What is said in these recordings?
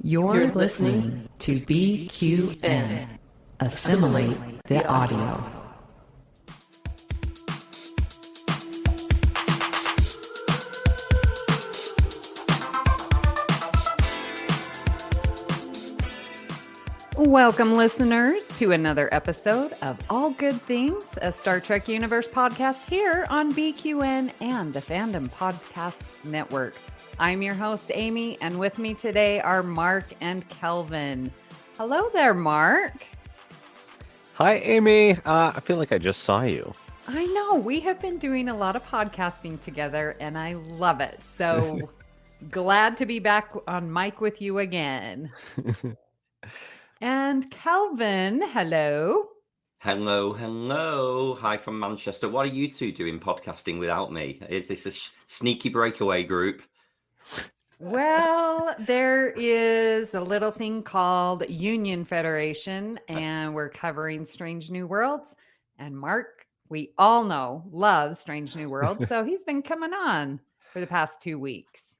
You're listening to BQN. Assimilate the audio. Welcome, listeners, to another episode of All Good Things, a Star Trek Universe podcast here on BQN and the Fandom Podcast Network. I'm your host, Amy, and with me today are Mark and Kelvin. Hello there, Mark. Hi, Amy. I feel like I just saw you. I know. We have been doing a lot of podcasting together, and I love it. So glad to be back on mic with you again. And Kelvin, hello. Hello. Hi from Manchester. What are you two doing podcasting without me? Is this a sneaky breakaway group? Well, there is a little thing called Union Federation, and we're covering Strange New Worlds. And Mark, we all know, loves Strange New Worlds, so he's been coming on for the past 2 weeks.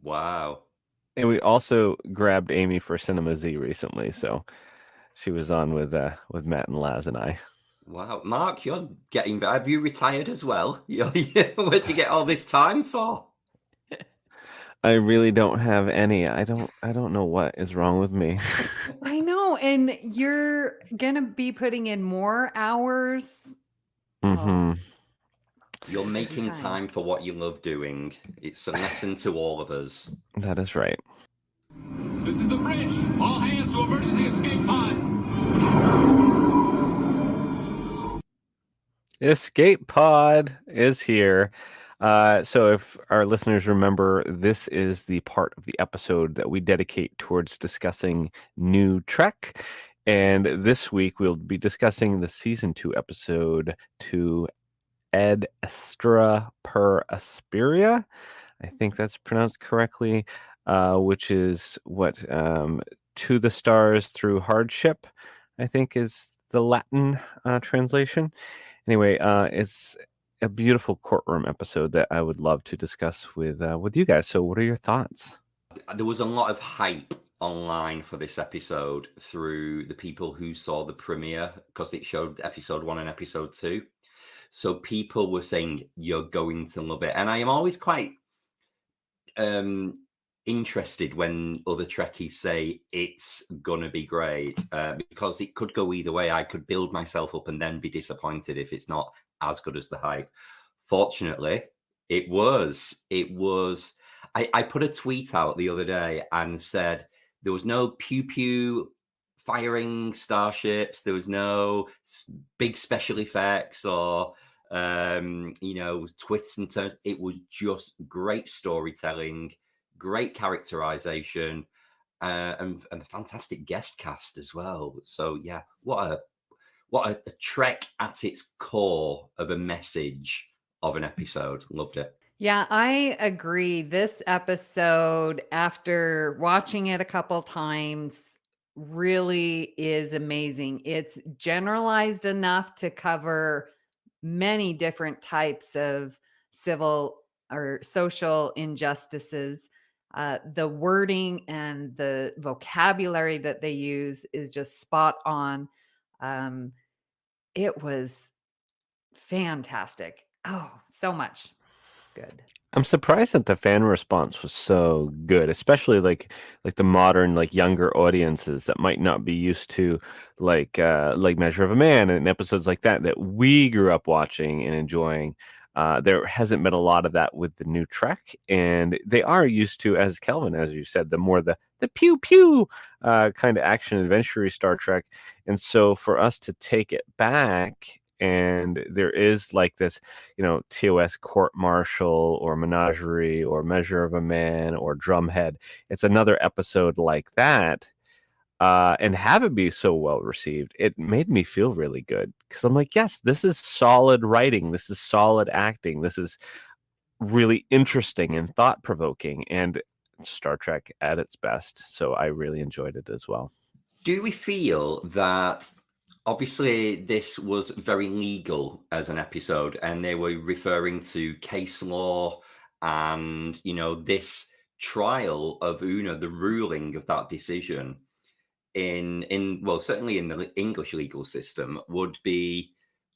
Wow. And we also grabbed Amy for Cinema Z recently, so she was on with Matt and Laz and I. Wow, Mark, you're getting. Have you retired as well? Where'd you get all this time for? I really don't have any. I don't know what is wrong with me. I know, and you're gonna be putting in more hours. Mm-hmm. You're making time for what you love doing. It's a lesson to all of us. That is right. This is the bridge. All hands to emergency escape pods. Escape pod is here. So if our listeners remember, this is the part of the episode that we dedicate towards discussing new Trek. And this week we'll be discussing the season 2 episode to Ed Astra per Asperia. I think that's pronounced correctly, which is what to the stars through hardship, I think is the Latin translation. Anyway, it's a beautiful courtroom episode that I would love to discuss with you guys. So what are your thoughts? There was a lot of hype online for this episode through the people who saw the premiere because it showed episode 1 and episode 2. So people were saying, you're going to love it. And I am always quite interested when other Trekkies say it's going to be great because it could go either way. I could build myself up and then be disappointed if it's not as good as the hype. Fortunately, it was. I put a tweet out the other day and said there was no pew-pew firing starships. There was no big special effects or, twists and turns. It was just great storytelling, great characterization, and a fantastic guest cast as well. So, yeah, what a Trek at its core of a message of an episode. Loved it. Yeah, I agree. This episode, after watching it a couple times, really is amazing. It's generalized enough to cover many different types of civil or social injustices. The wording and the vocabulary that they use is just spot on. It was fantastic. Oh, so much good. I'm surprised that the fan response was so good, especially like the modern, like younger audiences that might not be used to like Measure of a Man and episodes like that we grew up watching and enjoying. There hasn't been a lot of that with the new Trek, and they are used to, as Kelvin, as you said, the pew pew kind of action adventure Star Trek. And so for us to take it back, and there is like this, TOS court martial or menagerie or Measure of a Man or Drumhead. It's another episode like that. And have it be so well received, it made me feel really good because I'm like, yes, this is solid writing. This is solid acting. This is really interesting and thought-provoking and Star Trek at its best. So I really enjoyed it as well. Do we feel that obviously this was very legal as an episode and they were referring to case law and, this trial of Una, the ruling of that decision in well, certainly in the English legal system, would be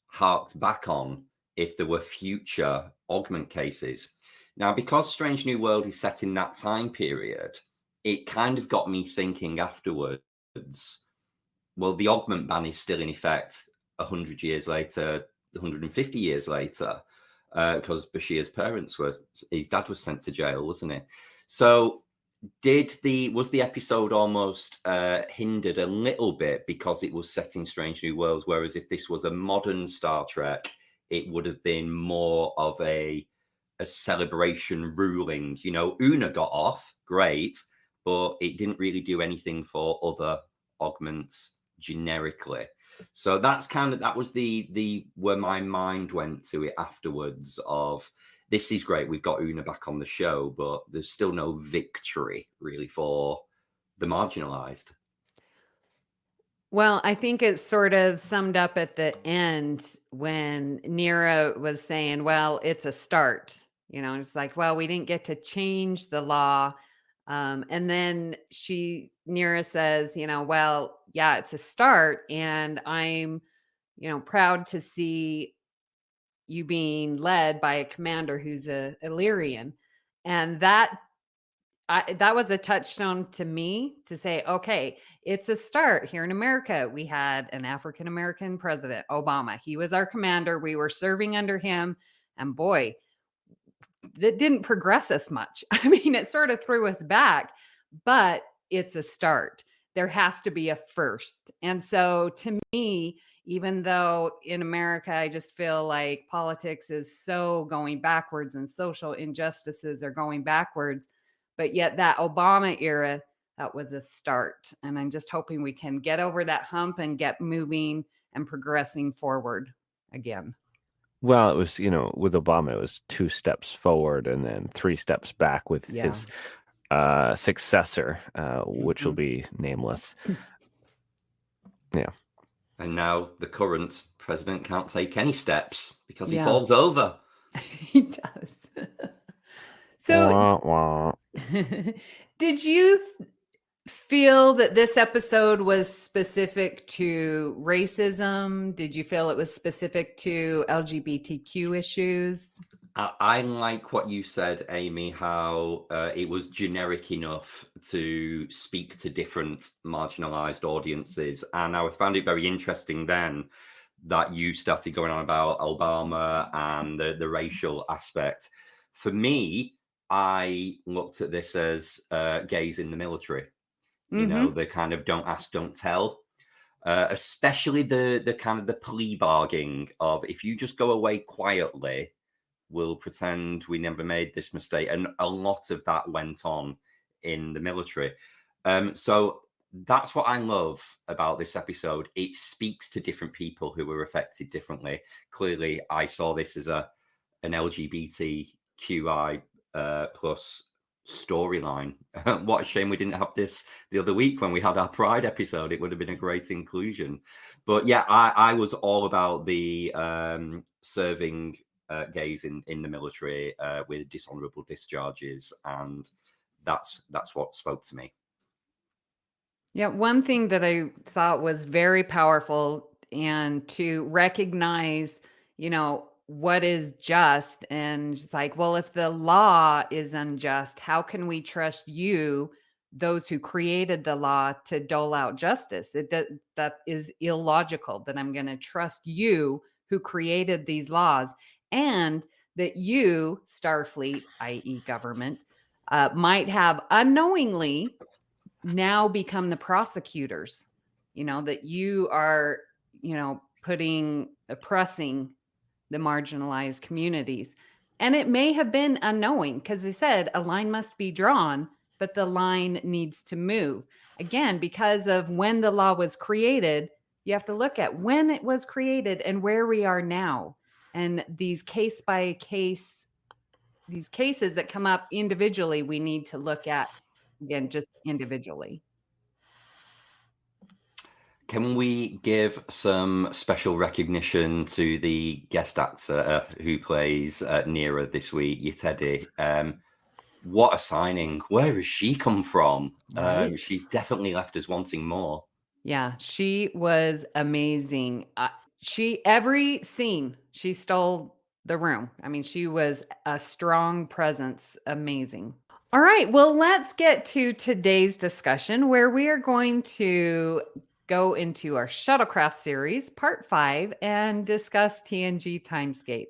harked back on if there were future augment cases. Now, because Strange New World is set in that time period, it kind of got me thinking afterwards, well, the augment ban is still in effect 100 years later, 150 years later, because Bashir's his dad was sent to jail, wasn't he? So was the episode almost hindered a little bit because it was set in Strange New Worlds, whereas if this was a modern Star Trek, it would have been more of a celebration ruling. You know, Una got off, great, but it didn't really do anything for other augments generically. So that was the where my mind went to it afterwards of, this is great, we've got Una back on the show, but there's still no victory really for the marginalized. Well, I think it's sort of summed up at the end when Nira was saying, well, it's a start. You know, it's like, well, we didn't get to change the law. And then Nira says, you know, well, yeah, it's a start. And I'm, you know, proud to see you being led by a commander who's a Illyrian. And that was a touchstone to me to say, okay, it's a start. Here in America, we had an African-American president, Obama. He was our commander. We were serving under him. And boy, that didn't progress us much. I mean, it sort of threw us back, but it's a start. There has to be a first. And so to me, even though in America, I just feel like politics is so going backwards and social injustices are going backwards, but yet that Obama era, that was a start. And I'm just hoping we can get over that hump and get moving and progressing forward again. Well, it was, you know, with Obama, it was 2 steps forward and then 3 steps back with his successor, which will be nameless. Yeah. And now the current president can't take any steps because he falls over. He does. So, did you feel that this episode was specific to racism? Did you feel it was specific to LGBTQ issues? I like what you said, Amy, how it was generic enough to speak to different marginalized audiences. And I found it very interesting then that you started going on about Obama and the racial aspect. For me, I looked at this as gays in the military. You know, the kind of don't ask, don't tell. Especially the kind of the plea bargaining of, if you just go away quietly, we'll pretend we never made this mistake. And a lot of that went on in the military. So that's what I love about this episode. It speaks to different people who were affected differently. Clearly, I saw this as an LGBTQI plus storyline. What a shame we didn't have this the other week when we had our Pride episode. It would have been a great inclusion. But yeah, I was all about the serving gays in the military with dishonorable discharges, and that's what spoke to me. Yeah, one thing that I thought was very powerful, and to recognize, you know, what is just, and just like, well, if the law is unjust, how can we trust you, those who created the law, to dole out justice? That is illogical, that I'm going to trust you who created these laws, and that you, Starfleet, i.e. government, might have unknowingly now become the prosecutors, you know, that you are, you know, oppressing the marginalized communities. And it may have been unknowing, because they said a line must be drawn, but the line needs to move. Again, because of when the law was created, you have to look at when it was created and where we are now. And these case by case, these cases that come up individually, we need to look at, again, just individually. Can we give some special recognition to the guest actor who plays Nira this week, Yetedi? What a signing. Where has she come from? Right? She's definitely left us wanting more. Yeah, she was amazing. Every scene, she stole the room. I mean, she was a strong presence. Amazing. All right, well, let's get to today's discussion where we are going to go into our Shuttlecraft series, part 5, and discuss TNG Timescape.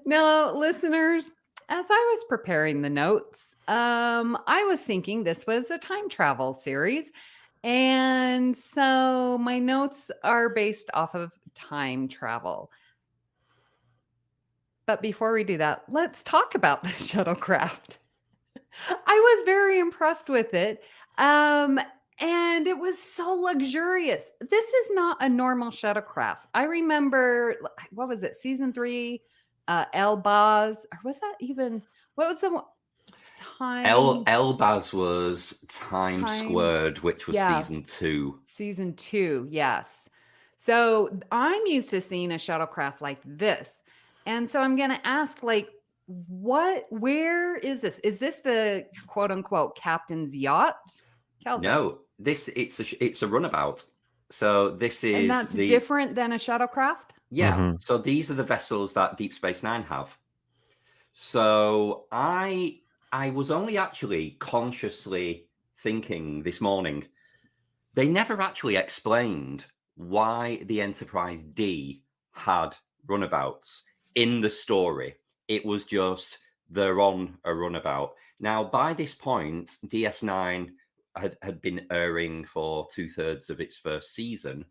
Now, listeners, as I was preparing the notes, I was thinking this was a time travel series. And so my notes are based off of time travel. But before we do that, let's talk about the shuttlecraft. I was very impressed with it. And it was so luxurious. This is not a normal shuttlecraft. I remember, what was it, season 3, Elbaz, or was that even, what was the one? Elbaz was Time Squared, which was season 2. Season 2, yes. So I'm used to seeing a shuttlecraft like this. And so I'm going to ask, like, where is this? Is this the quote unquote captain's yacht? Kelvin? No, it's a runabout. So this is, and that's different than a shuttlecraft? Yeah. So these are the vessels that Deep Space Nine have. So I was only actually consciously thinking this morning, they never actually explained why the Enterprise D had runabouts in the story. It was just they're on a runabout. Now, by this point, DS9 had been airing for 2/3 of its first season.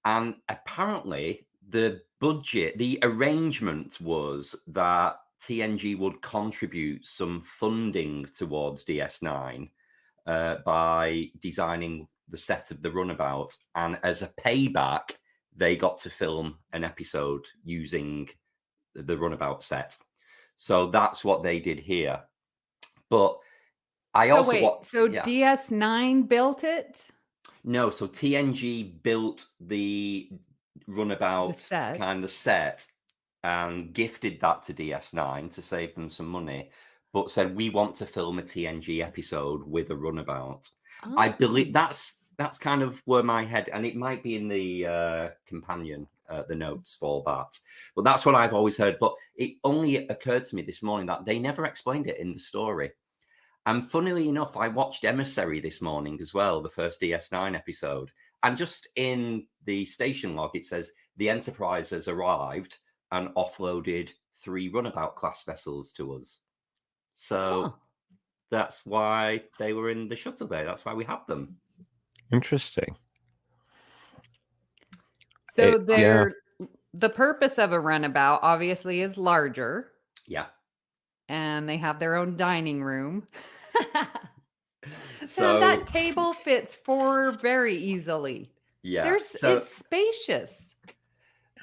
And apparently the budget, the arrangement was that TNG would contribute some funding towards DS9 by designing the set of the runabout. And as a payback, they got to film an episode using the runabout set. So that's what they did here. But DS9 built it? No, so TNG built the runabout kind of set and gifted that to DS9 to save them some money, but said we want to film a TNG episode with a runabout. Oh. I believe that's kind of where my head, and it might be in the companion, the notes for that, but that's what I've always heard. But it only occurred to me this morning that they never explained it in the story. And funnily enough, I watched Emissary this morning as well, the first DS9 episode. And just in the station log, it says the Enterprise has arrived and offloaded 3 runabout class vessels to us. So that's why they were in the shuttle bay. That's why we have them. Interesting. So the purpose of a runabout obviously is larger. Yeah. And they have their own dining room. So that table fits 4 very easily. Yeah. It's spacious.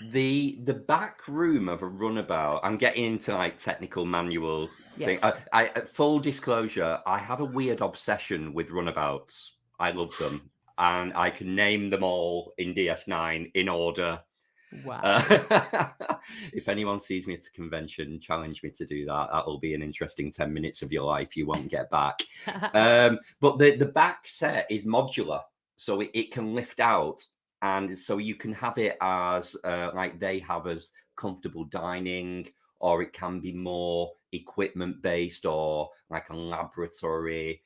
The back room of a runabout, I'm getting into like technical manual thing. I full disclosure, I have a weird obsession with runabouts. I love them. And I can name them all in DS9 in order. Wow. If anyone sees me at a convention, challenge me to do that. That'll be an interesting 10 minutes of your life you won't get back. But the back set is modular, so it can lift out, and so you can have it as like they have as comfortable dining, or it can be more equipment based or like a laboratory,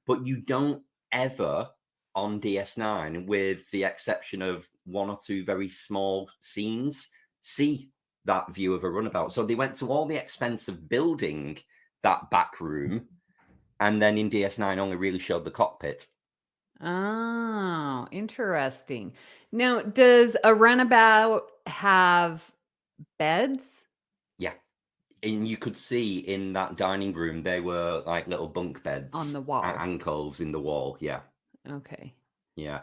but you don't ever on DS9, with the exception of 1 or 2 very small scenes, see that view of a runabout. So they went to all the expense of building that back room, and then in DS9 only really showed the cockpit. Oh, interesting. Now, does a runabout have beds? Yeah. And you could see in that dining room, they were like little bunk beds on the wall, alcoves in the wall. Yeah. Okay. Yeah.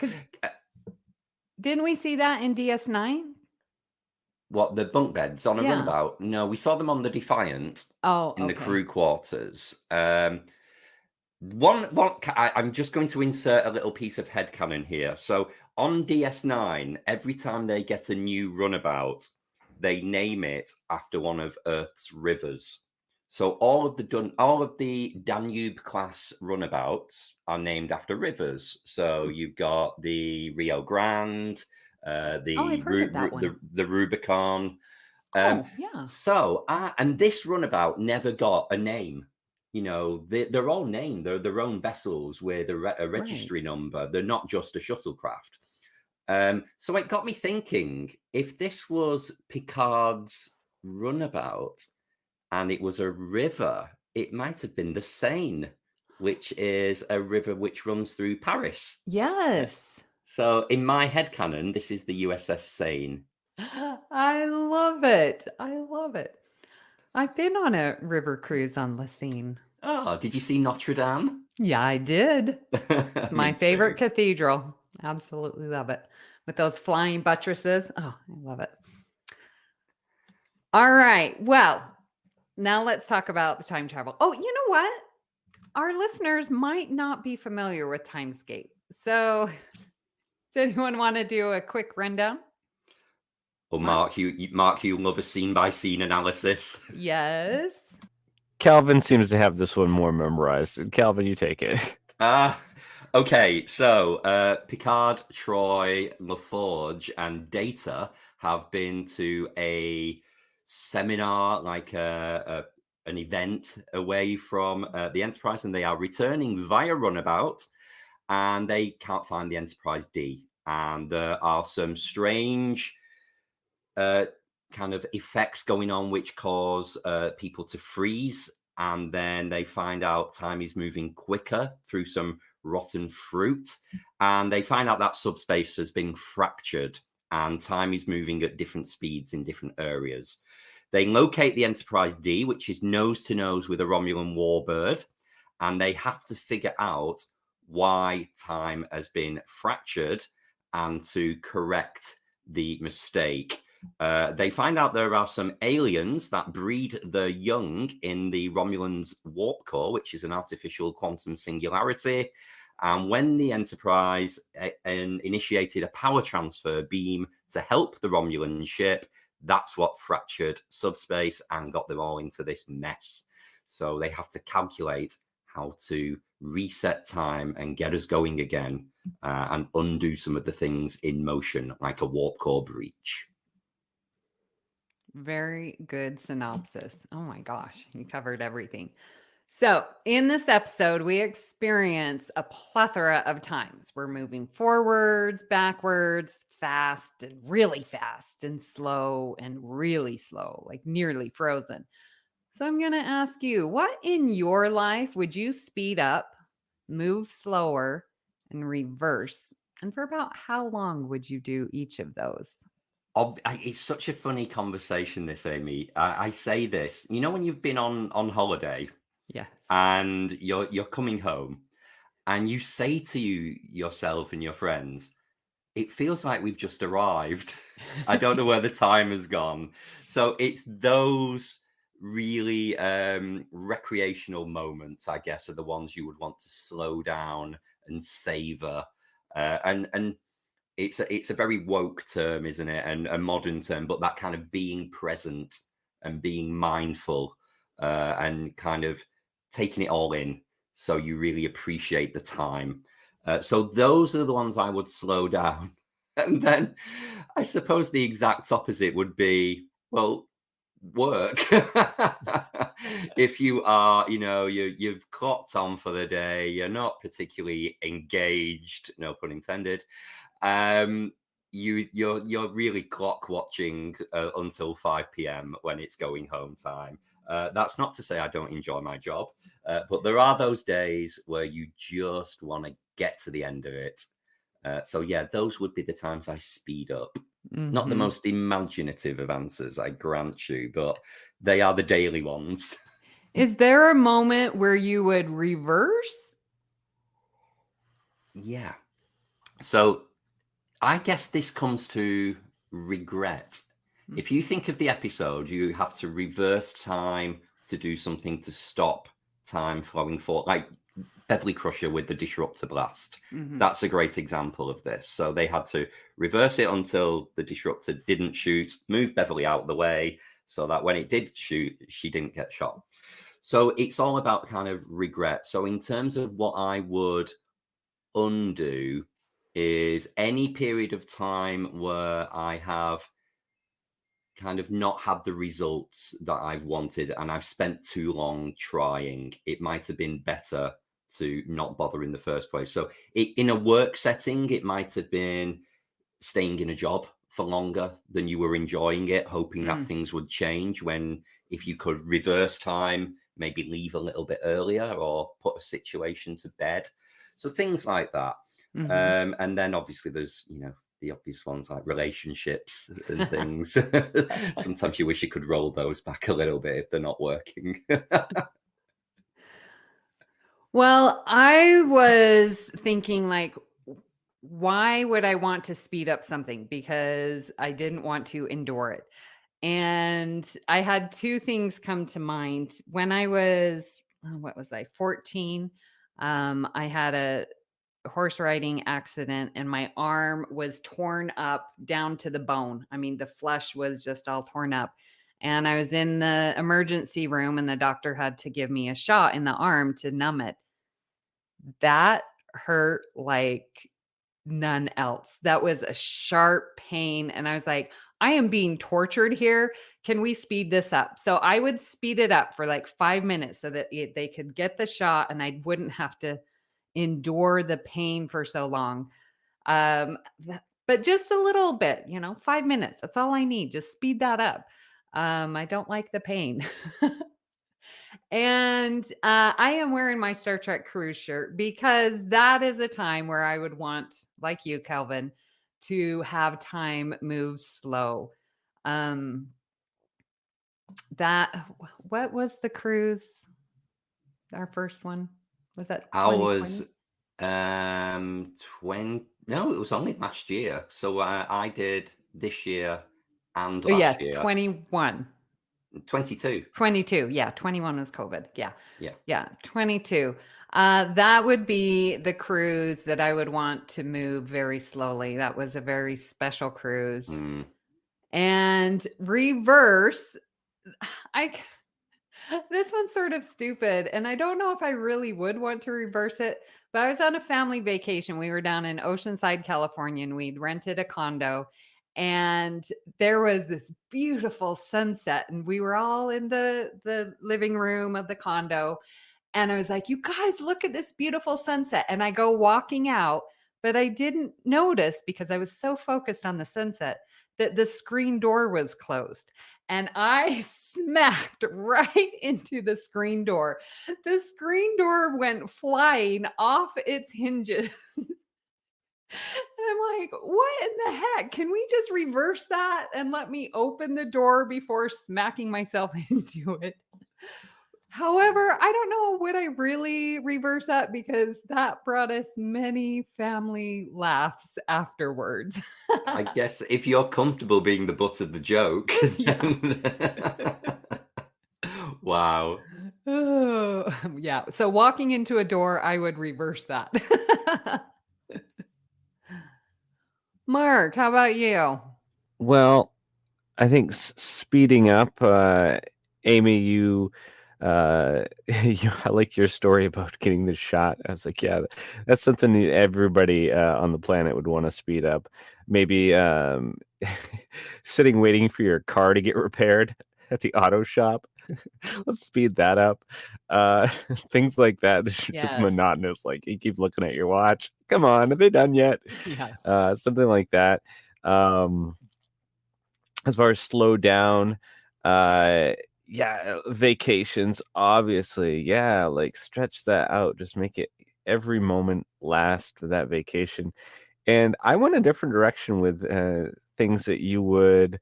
Didn't we see that in DS9? What, the bunk beds on a runabout? No, we saw them on the Defiant. In the crew quarters. I'm just going to insert a little piece of headcanon here. So on DS9, every time they get a new runabout, they name it after one of Earth's rivers. So all of the Danube class runabouts are named after rivers. So you've got the Rio Grande, I've heard of that one. the Rubicon. Oh, yeah. So and this runabout never got a name. You know, they're all named. They're their own vessels with a registry number. They're not just a shuttlecraft. So it got me thinking, if this was Picard's runabout and it was a river, it might have been the Seine, which is a river which runs through Paris. Yes. So in my headcanon, this is the USS Seine. I love it. I love it. I've been on a river cruise on La Seine. Oh, did you see Notre Dame? Yeah, I did. It's my Me favorite too. cathedral. Absolutely love it. With those flying buttresses. Oh, I love it. All right. Well, now let's talk about the time travel. Oh, you know what? Our listeners might not be familiar with Timescape. So does anyone want to do a quick rundown? Well, Mark, you love a scene-by-scene analysis. Yes. Kelvin seems to have this one more memorized. Kelvin, you take it. Okay, so Picard, Troy, LaForge, and Data have been to a seminar, like an event away from the Enterprise, and they are returning via runabout, and they can't find the Enterprise D. And there are some strange kind of effects going on which cause people to freeze, and then they find out time is moving quicker through some rotten fruit, and they find out that subspace has been fractured and time is moving at different speeds in different areas. They locate the Enterprise D, which is nose to nose with a Romulan warbird, and they have to figure out why time has been fractured and to correct the mistake. They find out there are some aliens that breed the young in the Romulans' warp core, which is an artificial quantum singularity. And when the Enterprise initiated a power transfer beam to help the Romulan ship, that's what fractured subspace and got them all into this mess. So they have to calculate how to reset time and get us going again and undo some of the things in motion, like a warp core breach. Very good synopsis. Oh my gosh, you covered everything. So, in this episode, we experience a plethora of times. We're moving forwards, backwards, fast and slow and really slow, like nearly frozen. So, I'm going to ask you, what in your life would you speed up, move slower, and reverse? And for about how long would you do each of those? It's such a funny conversation, this, Amy. I say this, you know, when you've been on holiday, Yes. and you're coming home, and you say to yourself and your friends, it feels like we've just arrived. I don't know where the time has gone. So it's those really recreational moments, I guess, are the ones you would want to slow down and savor. And it's a very woke term, isn't it? And a modern term, but that kind of being present and being mindful and kind of taking it all in, so you really appreciate the time. So those are the ones I would slow down. And then I suppose the exact opposite would be, well, work. If you are, you know, you've clocked on for the day, you're not particularly engaged, no pun intended. You're really clock watching until 5 p.m. when it's going home time. That's not to say I don't enjoy my job, but there are those days where you just want to get to the end of it. So yeah, those would be the times I speed up. Mm-hmm. Not the most imaginative of answers, I grant you, but they are the daily ones. Is there a moment where you would reverse? Yeah. So I guess this comes to regret. If you think of the episode, you have to reverse time to do something to stop time flowing forward, like Beverly Crusher with the disruptor blast. Mm-hmm. That's a great example of this. So they had to reverse it until the disruptor didn't shoot, move Beverly out of the way so that when it did shoot, she didn't get shot. So it's all about kind of regret. So in terms of what I would undo is any period of time where I have kind of not had the results that I've wanted and I've spent too long trying. It might have been better to not bother in the first place. So in a work setting, it might have been staying in a job for longer than you were enjoying it, hoping that things would change, when if you could reverse time, maybe leave a little bit earlier or put a situation to bed. So things like that. And then obviously there's, the obvious ones like relationships and things. Sometimes you wish you could roll those back a little bit if they're not working. Well, I was thinking, like, why would I want to speed up something? Because I didn't want to endure it. And I had two things come to mind. When I was, what was I, 14, I had a horse riding accident and my arm was torn up down to the bone. I mean, the flesh was just all torn up. And I was in the emergency room and the doctor had to give me a shot in the arm to numb it. That hurt like none else. That was a sharp pain. And I was like, I am being tortured here. Can we speed this up? So I would speed it up for like 5 minutes so that they could get the shot and I wouldn't have to endure the pain for so long. But just a little bit, 5 minutes. That's all I need. Just speed that up. I don't like the pain. And I am wearing my Star Trek cruise shirt because that is a time where I would want, like you, Kelvin, to have time move slow. What was the cruise? Our first one? Was that 2020? Ours 20, no, it was only last year. So I did this year and last year. 21. 22. 22. Yeah. 21 was COVID. Yeah. Yeah. 22. That would be the cruise that I would want to move very slowly. That was a very special cruise. And reverse, this one's sort of stupid. And I don't know if I really would want to reverse it, but I was on a family vacation. We were down in Oceanside, California, and we'd rented a condo. And there was this beautiful sunset, and we were all in the living room of the condo. And I was like, you guys, look at this beautiful sunset. And I go walking out, but I didn't notice because I was so focused on the sunset that the screen door was closed. And I smacked right into the screen door. The screen door went flying off its hinges. And I'm like, what in the heck? Can we just reverse that and let me open the door before smacking myself into it? However, I don't know, would I really reverse that? Because that brought us many family laughs afterwards. I guess if you're comfortable being the butt of the joke. Wow. Oh, yeah. So walking into a door, I would reverse that. Mark, how about you? Well, I think speeding up, Amy, you I like your story about getting the shot. I was like, yeah, that's something that everybody on the planet would want to speed up. Maybe sitting waiting for your car to get repaired at the auto shop. Let's speed that up. Things like that. It's just monotonous. Like you keep looking at your watch. Come on, are they done yet? Yes. Something like that. As far as slow down, vacations, obviously, like stretch that out. Just make it every moment last for that vacation. And I went a different direction with things that you would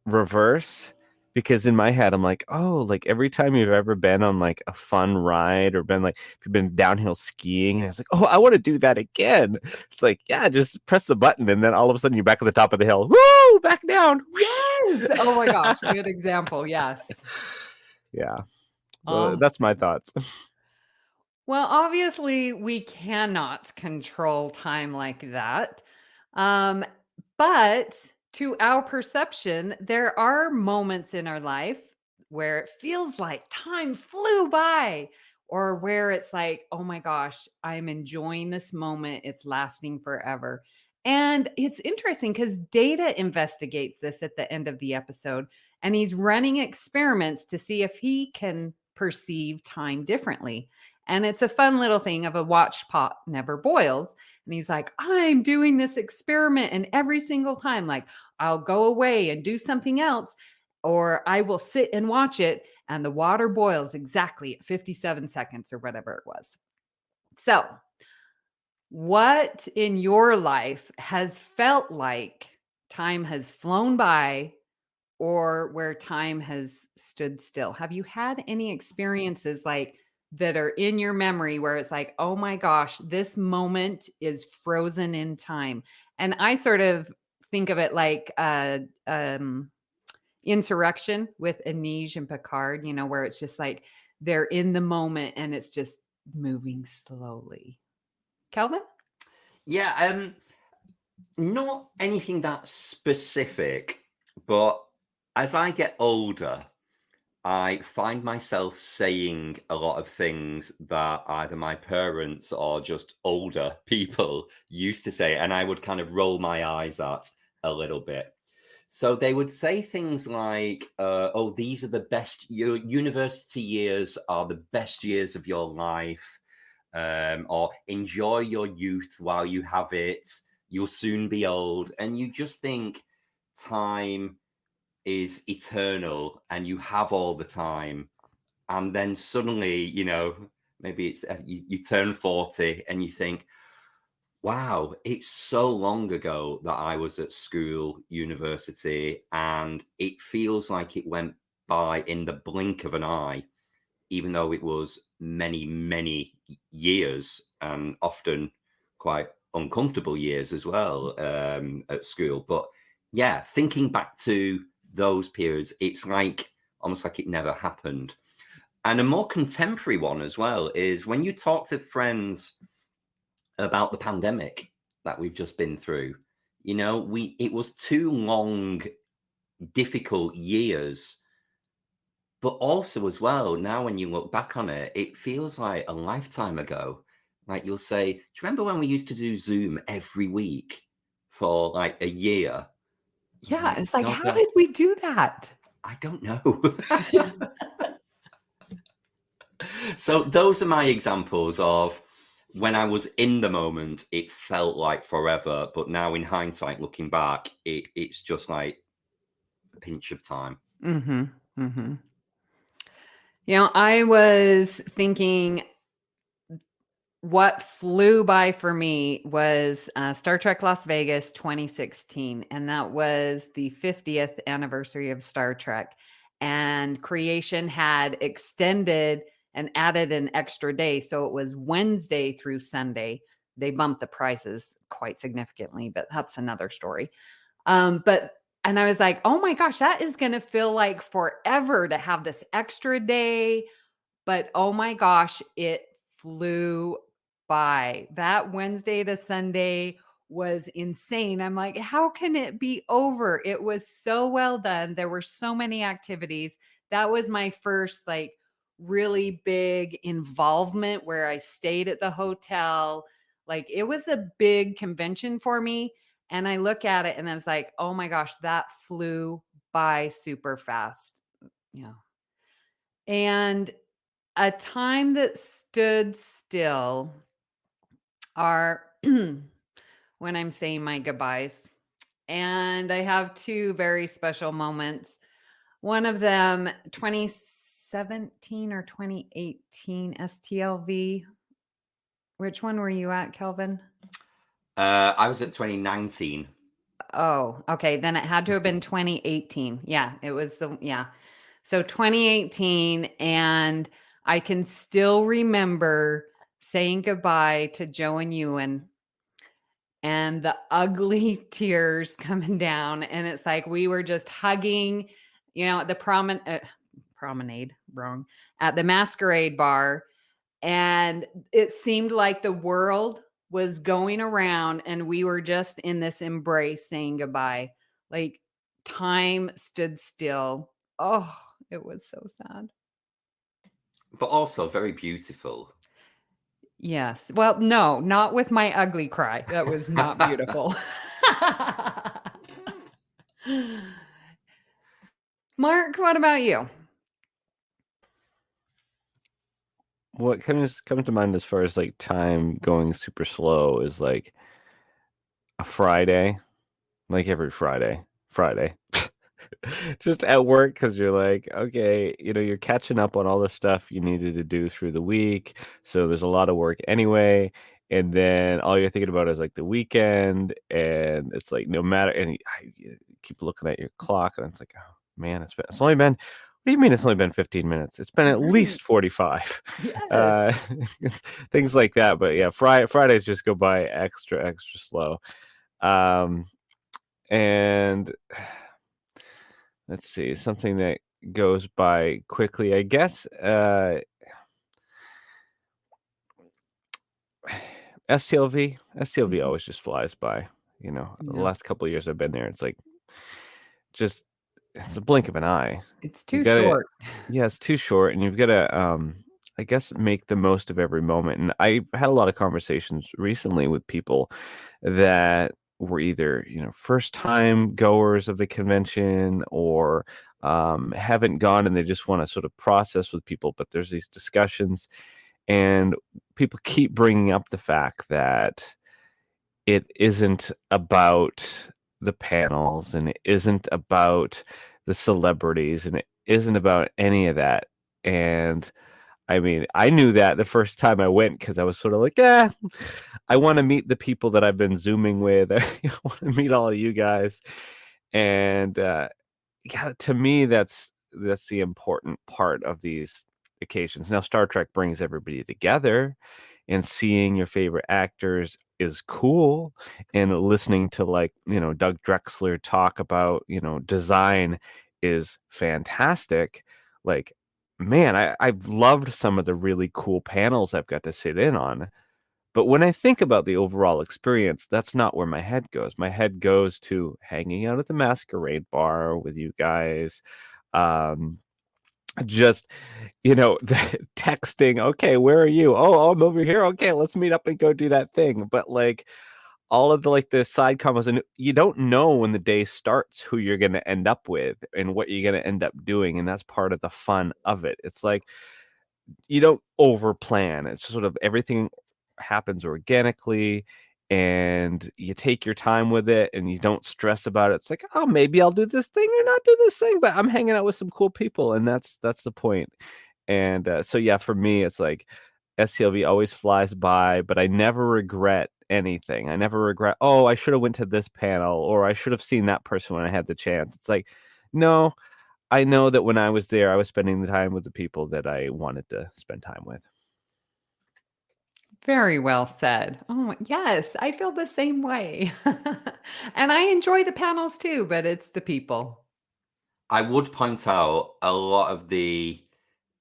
reverse, because in my head I'm like, oh, like every time you've ever been on like a fun ride or been like, if you've been downhill skiing, and I was like, oh, I want to do that again. It's like, yeah, just press the button and then all of a sudden you're back at the top of the hill. Woo, back down. Yes. Oh my gosh, good example. Yes. Yeah. So that's my thoughts. Well, obviously we cannot control time like that. But to our perception, there are moments in our life where it feels like time flew by, or where it's like, oh my gosh, I'm enjoying this moment. It's lasting forever. And it's interesting because Data investigates this at the end of the episode, and he's running experiments to see if he can perceive time differently. And it's a fun little thing of a watch pot never boils. And he's like, I'm doing this experiment, and every single time, like, I'll go away and do something else, or I will sit and watch it, and the water boils exactly at 57 seconds or whatever it was. So, what in your life has felt like time has flown by, or where time has stood still? Have you had any experiences like that are in your memory where it's like, oh my gosh, this moment is frozen in time? And I sort of think of it like Insurrection with Anij and Picard, where it's just like they're in the moment and it's just moving slowly. Kelvin? Yeah, not anything that specific, but as I get older, I find myself saying a lot of things that either my parents or just older people used to say, and I would kind of roll my eyes at a little bit. So they would say things like, oh, these are the best, your university years are the best years of your life, or enjoy your youth while you have it. You'll soon be old. And you just think time is eternal and you have all the time. And then suddenly, maybe it's you turn 40 and you think, wow, it's so long ago that I was at school, university, and it feels like it went by in the blink of an eye, even though it was many, many years, and often quite uncomfortable years as well, at school. But yeah, thinking back to those periods, it's like almost like it never happened. And a more contemporary one as well is when you talk to friends about the pandemic that we've just been through. It was 2 long, difficult years, but also as well, now when you look back on it, it feels like a lifetime ago. Like you'll say, do you remember when we used to do Zoom every week for like a year? Yeah, it's like, God, how did we do that? I don't know. So those are my examples of when I was in the moment, it felt like forever. But now in hindsight, looking back, it's just like a pinch of time. Mm-hmm. Mm-hmm. I was thinking what flew by for me was Star Trek Las Vegas 2016. And that was the 50th anniversary of Star Trek. And Creation had extended and added an extra day. So it was Wednesday through Sunday. They bumped the prices quite significantly, but that's another story. And I was like, oh my gosh, that is going to feel like forever to have this extra day. But oh my gosh, it flew by. That Wednesday to Sunday was insane. I'm like, how can it be over? It was so well done. There were so many activities. That was my first like really big involvement where I stayed at the hotel. Like it was a big convention for me. And I look at it and I was like, oh my gosh, that flew by super fast. Yeah. And a time that stood still are when I'm saying my goodbyes. And I have 2 very special moments. One of them, 2017 or 2018 STLV. Which one were you at, Kelvin? I was at 2019. Oh, okay. Then it had to have been 2018. Yeah, it was So 2018, and I can still remember saying goodbye to Joe and Ewan and the ugly tears coming down. And it's like we were just hugging, at the promenade, wrong, at the Masquerade bar. And it seemed like the world was going around and we were just in this embrace saying goodbye. Like time stood still. Oh, It was so sad. But also very beautiful. Yes. Well, no, not with my ugly cry. That was not beautiful. Mark, what about you? What comes to mind as far as like time going super slow is like a Friday, like every Friday. Just at work because you're like, okay, you're catching up on all the stuff you needed to do through the week. So there's a lot of work anyway. And then all you're thinking about is like the weekend. And it's like, no matter, and you keep looking at your clock and it's like, oh man, it's only been, what do you mean it's only been 15 minutes? It's been at least 45. Yes. Things like that. But yeah, Fridays just go by extra slow. And let's see, something that goes by quickly, I guess. STLV always just flies by. The last couple of years I've been there, it's like it's a blink of an eye. It's too short. Yeah, it's too short, and you've got to, I guess, make the most of every moment. And I've had a lot of conversations recently with people that were either first time goers of the convention or haven't gone, and they just want to sort of process with people. But there's these discussions, and people keep bringing up the fact that it isn't about the panels, and it isn't about the celebrities, and it isn't about any of that. And I mean, I knew that the first time I went because I was sort of like, I want to meet the people that I've been Zooming with. I want to meet all of you guys. And yeah, to me, that's the important part of these occasions. Now, Star Trek brings everybody together, and seeing your favorite actors is cool. And listening to Doug Drexler talk about, design is fantastic. Like, man, I've loved some of the really cool panels I've got to sit in on. But when I think about the overall experience, that's not where my head goes. My head goes to hanging out at the Masquerade Bar with you guys. Just, the texting, okay, where are you? Oh, I'm over here. Okay, let's meet up and go do that thing. But all of the side combos, and you don't know when the day starts who you're going to end up with and what you're going to end up doing. And that's part of the fun of it. It's like, you don't over plan. It's sort of everything happens organically, and you take your time with it, and you don't stress about it. It's like, oh, maybe I'll do this thing or not do this thing, but I'm hanging out with some cool people, and that's the point. And so yeah, for me, it's like STLV always flies by, but I never regret anything. I never regret, oh, I should have went to this panel, or I should have seen that person when I had the chance. It's like, no, I know that when I was there, I was spending the time with the people that I wanted to spend time with. Very well said. Oh, yes, I feel the same way. And I enjoy the panels too, but it's the people. I would point out a lot of the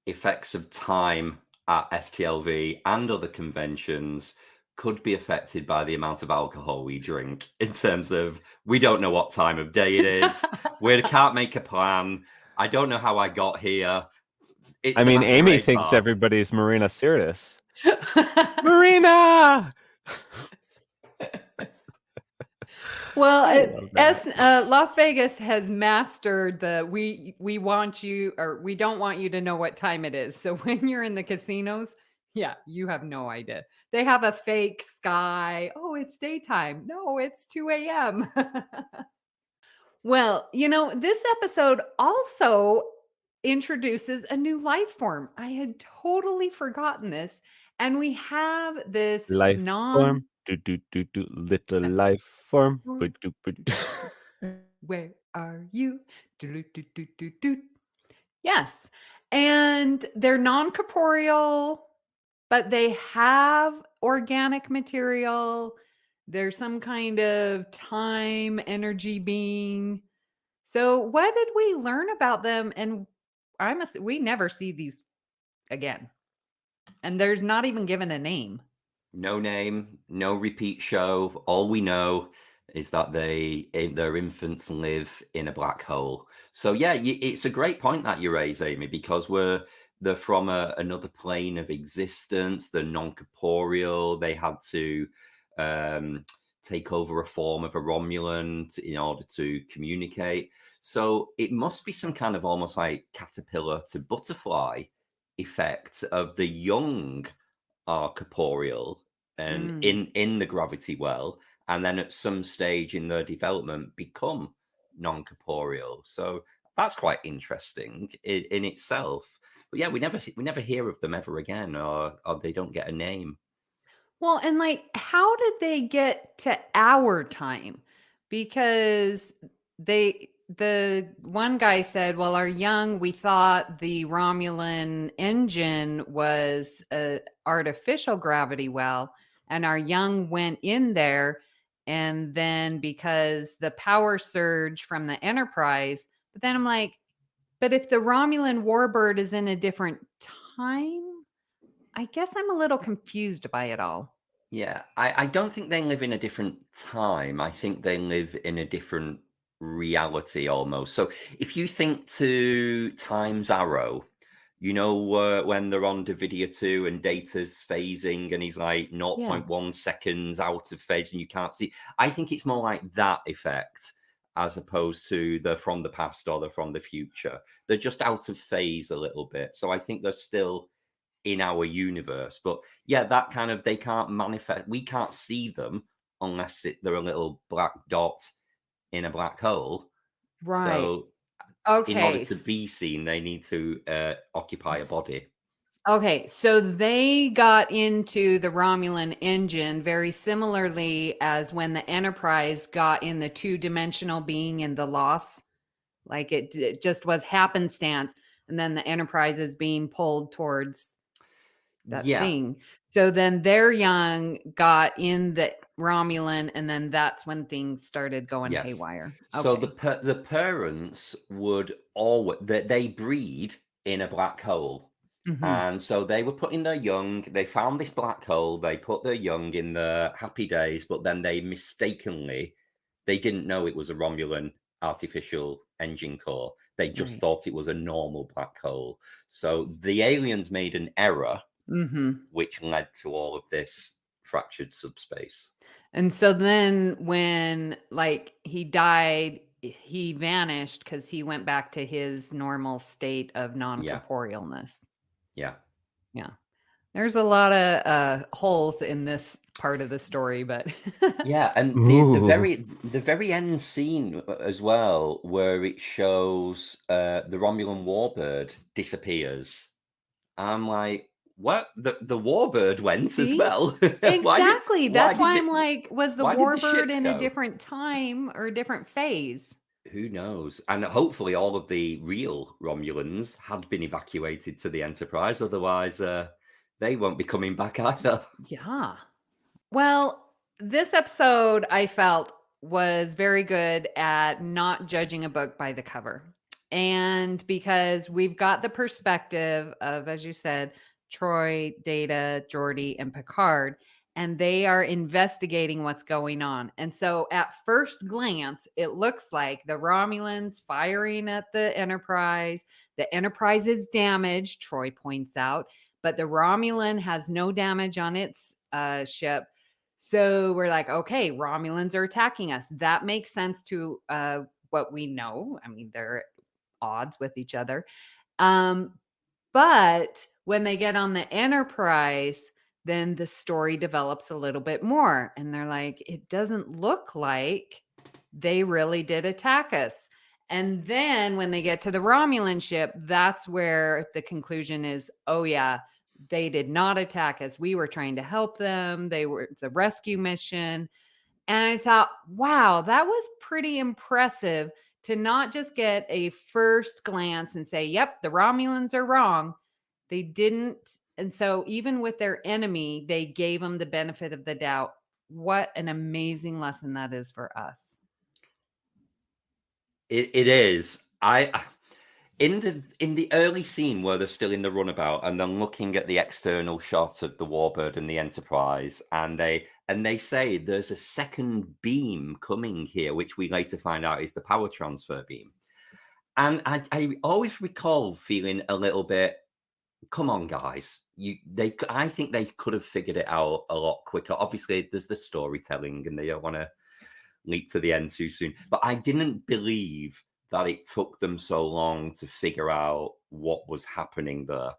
effects of time at STLV and other conventions could be affected by the amount of alcohol we drink, in terms of, we don't know what time of day it is. We can't make a plan. I don't know how I got here. I mean, Amy thinks everybody's Marina Sirtis. Marina! Well, Las Vegas has mastered the we want you, or we don't want you to know what time it is. So when you're in the casinos, yeah, you have no idea. They have a fake sky. Oh, it's daytime. No, it's 2 a.m. Well, this episode also introduces a new life form. I had totally forgotten this. And we have this life form. Little life form. Where are you? Yes. And they're non-corporeal, but they have organic material. There's some kind of time energy being. So what did we learn about them? And we never see these again. And there's not even given a name. No name, no repeat show. All we know is that their infants live in a black hole. So yeah, it's a great point that you raise, Amy, because they're from another plane of existence. They're non-corporeal. They had to take over a form of a Romulan in order to communicate. So it must be some kind of almost like caterpillar to butterfly effect of the young are corporeal and in the gravity well, and then at some stage in their development become non-corporeal. So that's quite interesting in itself. But yeah, we never hear of them ever again, or they don't get a name. Well, and like, how did they get to our time? Because the one guy said, well, our young, we thought the Romulan engine was a artificial gravity well, and our young went in there. And then because the power surge from the Enterprise, but then I'm like, but if the Romulan warbird is in a different time, I guess I'm a little confused by it all. Yeah, I don't think they live in a different time. I think they live in a different reality almost. So if you think to Time's Arrow, you know, when they're on Davidia 2 and Data's phasing and he's like 0.1 seconds out of phase and you can't see. I think it's more like that effect as opposed to they're from the past or they're from the future. They're just out of phase a little bit. So I think they're still in our universe. But yeah, that kind of, they can't manifest. We can't see them unless they're a little black dot in a black hole. Right. So okay. in order to be seen, they need to occupy a body. Okay, so they got into the Romulan engine very similarly as when the Enterprise got in the two-dimensional being in the Lost. Like it just was happenstance, and then the Enterprise is being pulled towards that thing. So then their young got in the Romulan, and then that's when things started going haywire. Okay. So the parents would always they breed in a black hole. And so they were putting their young, they found this black hole, they put their young in the happy days, but then they didn't know it was a Romulan artificial engine core. They just thought it was a normal black hole. So the aliens made an error, which led to all of this fractured subspace. And so then when like he died, he vanished because he went back to his normal state of non-corporealness. Yeah. There's a lot of holes in this part of the story, but yeah, and the very end scene as well, where it shows the Romulan warbird disappears. I'm like, what? The warbird went as well. Exactly. That's why I'm like, was the warbird in a different time or a different phase? Who knows? And hopefully all of the real Romulans had been evacuated to the Enterprise. Otherwise, they won't be coming back either. Yeah. Well, this episode I felt was very good at not judging a book by the cover. And because we've got the perspective of, as you said, Troy, Data, Geordi, and Picard, and they are investigating what's going on. And so at first glance, it looks like the Romulans firing at the Enterprise. The Enterprise is damaged, Troy points out, but the Romulan has no damage on its ship. So we're like, okay, Romulans are attacking us. That makes sense to what we know. I mean, they're at odds with each other. But when they get on the Enterprise, then the story develops a little bit more. And they're like, it doesn't look like they really did attack us. And then when they get to the Romulan ship, that's where the conclusion is, oh, yeah, they did not attack us. We were trying to help them. It's a rescue mission. And I thought, wow, that was pretty impressive to not just get a first glance and say, yep, the Romulans are wrong. They didn't. And so even with their enemy, they gave them the benefit of the doubt. What an amazing lesson that is for us. It is. in the early scene where they're still in the runabout and they're looking at the external shot of the Warbird and the Enterprise, and they say there's a second beam coming here, which we later find out is the power transfer beam. And I always recall feeling a little bit, come on, guys. I think they could have figured it out a lot quicker. Obviously, there's the storytelling and they don't want to leap to the end too soon. But I didn't believe that it took them so long to figure out what was happening there.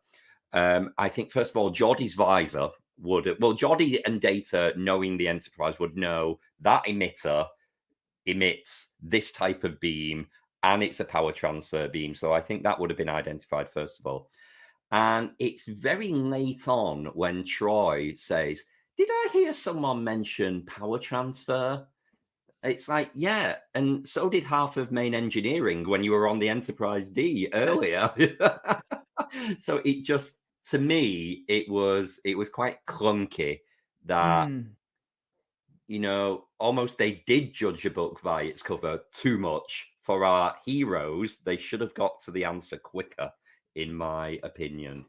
I think, first of all, Geordie's visor Geordie and Data, knowing the Enterprise, would know that emitter emits this type of beam and it's a power transfer beam. So I think that would have been identified, first of all. And it's very late on when Troy says, did I hear someone mention power transfer? It's like, yeah, and so did half of main engineering when you were on the Enterprise D earlier. So it just, to me, it was quite clunky that, almost they did judge a book by its cover too much for our heroes. They should have got to the answer quicker, in my opinion.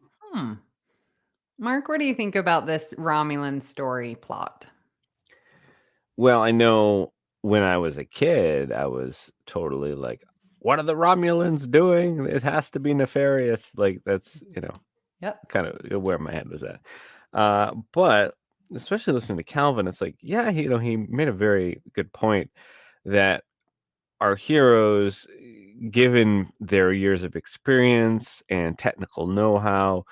Mark, what do you think about this Romulan story plot? Well, I know when I was a kid, I was totally like, what are the Romulans doing? It has to be nefarious. Like, that's, kind of where my head was at. But especially listening to Calvin, it's like, yeah, he made a very good point that our heroes, given their years of experience and technical know-how,